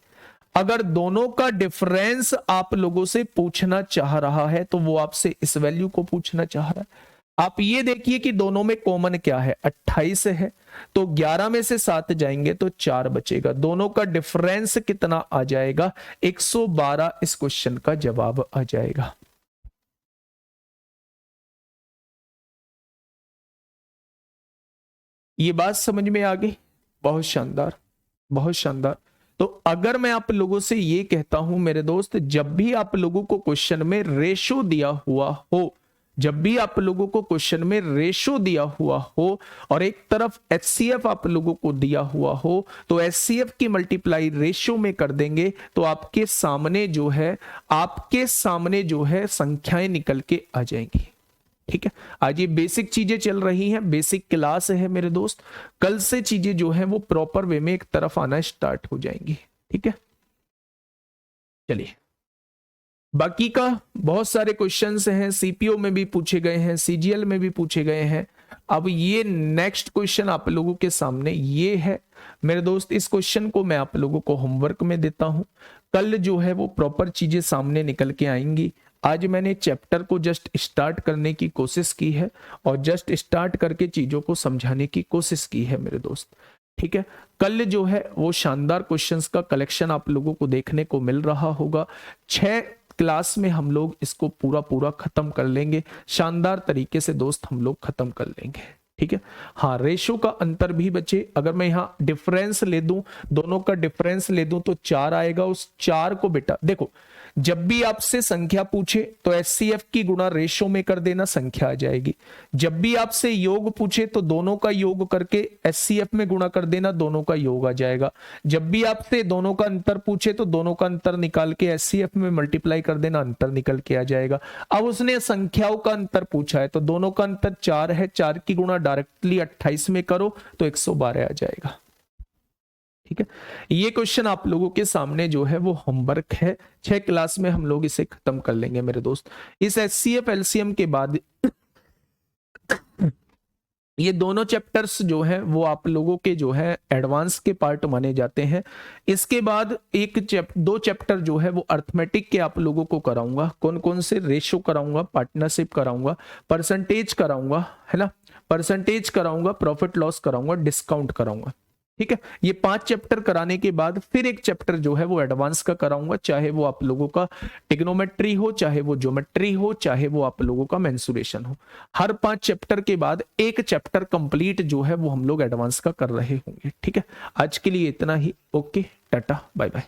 Speaker 1: अगर दोनों का डिफरेंस आप लोगों से पूछना चाह रहा है तो वो आपसे इस वैल्यू को पूछना चाह रहा है। आप ये देखिए कि दोनों में कॉमन क्या है, 28 है, तो 11 में से 7 जाएंगे तो 4 बचेगा। दोनों का डिफरेंस कितना आ जाएगा, 112 इस क्वेश्चन का जवाब आ जाएगा। ये बात समझ में आ गई? बहुत शानदार, बहुत शानदार। तो अगर मैं आप लोगों से ये कहता हूं मेरे दोस्त, जब भी आप लोगों को क्वेश्चन में रेशो दिया हुआ हो, जब भी आप लोगों को क्वेश्चन में रेशो दिया हुआ हो और एक तरफ HCF आप लोगों को दिया हुआ हो, तो HCF की मल्टीप्लाई रेशो में कर देंगे तो आपके सामने जो है, आपके सामने जो है संख्याएं निकल के आ जाएंगी। ठीक है, आज ये बेसिक चीजें चल रही हैं, बेसिक क्लास है मेरे दोस्त। कल से चीजें जो है वो प्रॉपर वे में एक तरफ आना स्टार्ट हो जाएंगी। ठीक है, चलिए बाकी का बहुत सारे क्वेश्चंस हैं, सीपीओ में भी पूछे गए हैं, सीजीएल में भी पूछे गए हैं। अब ये नेक्स्ट क्वेश्चन आप लोगों के सामने ये है मेरे दोस्त। इस क्वेश्चन को मैं आप लोगों को होमवर्क में देता हूं, कल जो है वो प्रॉपर चीजें सामने निकल के आएंगी। आज मैंने चैप्टर को जस्ट स्टार्ट करने की कोशिश की है और जस्ट स्टार्ट करके चीजों को समझाने की कोशिश की है मेरे दोस्त। ठीक है, कल जो है वो शानदार क्वेश्चंस का कलेक्शन आप लोगों को देखने को मिल रहा होगा। 6 क्लास में हम लोग इसको पूरा खत्म कर लेंगे, शानदार तरीके से दोस्त हम लोग खत्म कर लेंगे। ठीक है, हाँ रेशो का अंतर भी बचे, अगर मैं यहाँ डिफरेंस ले दूं, दोनों का डिफरेंस ले दूं तो 4 आएगा। उस 4 को बेटा देखो, जब भी आपसे संख्या पूछे तो HCF की गुणा रेशो में कर देना, संख्या आ जाएगी। जब भी आपसे योग पूछे तो दोनों का योग करके HCF में गुणा कर देना, दोनों का योग आ जाएगा। जब भी आपसे दोनों का अंतर पूछे तो दोनों का अंतर निकाल के HCF में मल्टीप्लाई कर देना, अंतर निकल के आ जाएगा। अब उसने संख्याओं का अंतर पूछा है तो दोनों का अंतर 4 है, 4 की गुणा डायरेक्टली 28 में करो तो 112 आ जाएगा। ठीक है, ये क्वेश्चन आप लोगों के सामने जो है वो होमवर्क है, 6 क्लास में हम लोग इसे खत्म कर लेंगे मेरे दोस्त। इस एचसीएफ एलसीएम के बाद ये दोनों चैप्टर्स जो है वो आप लोगों के जो है एडवांस के पार्ट माने जाते हैं। इसके बाद दो चैप्टर जो है वो अर्थमेटिक के आप लोगों को कराऊंगा। कौन कौन से? रेशो कराऊंगा, पार्टनरशिप कराऊंगा, परसेंटेज कराऊंगा, है ना, परसेंटेज कराऊंगा, प्रॉफिट लॉस कराऊंगा, डिस्काउंट कराऊंगा। ठीक है, ये 5 चैप्टर कराने के बाद फिर एक चैप्टर जो है वो एडवांस का कराऊंगा, चाहे वो आप लोगों का टिग्नोमेट्री हो, चाहे वो ज्योमेट्री हो, चाहे वो आप लोगों का मेंसुरेशन हो। हर 5 चैप्टर के बाद एक चैप्टर कंप्लीट जो है वो हम लोग एडवांस का कर रहे होंगे। ठीक है, आज के लिए इतना ही। Okay, tata, bye bye.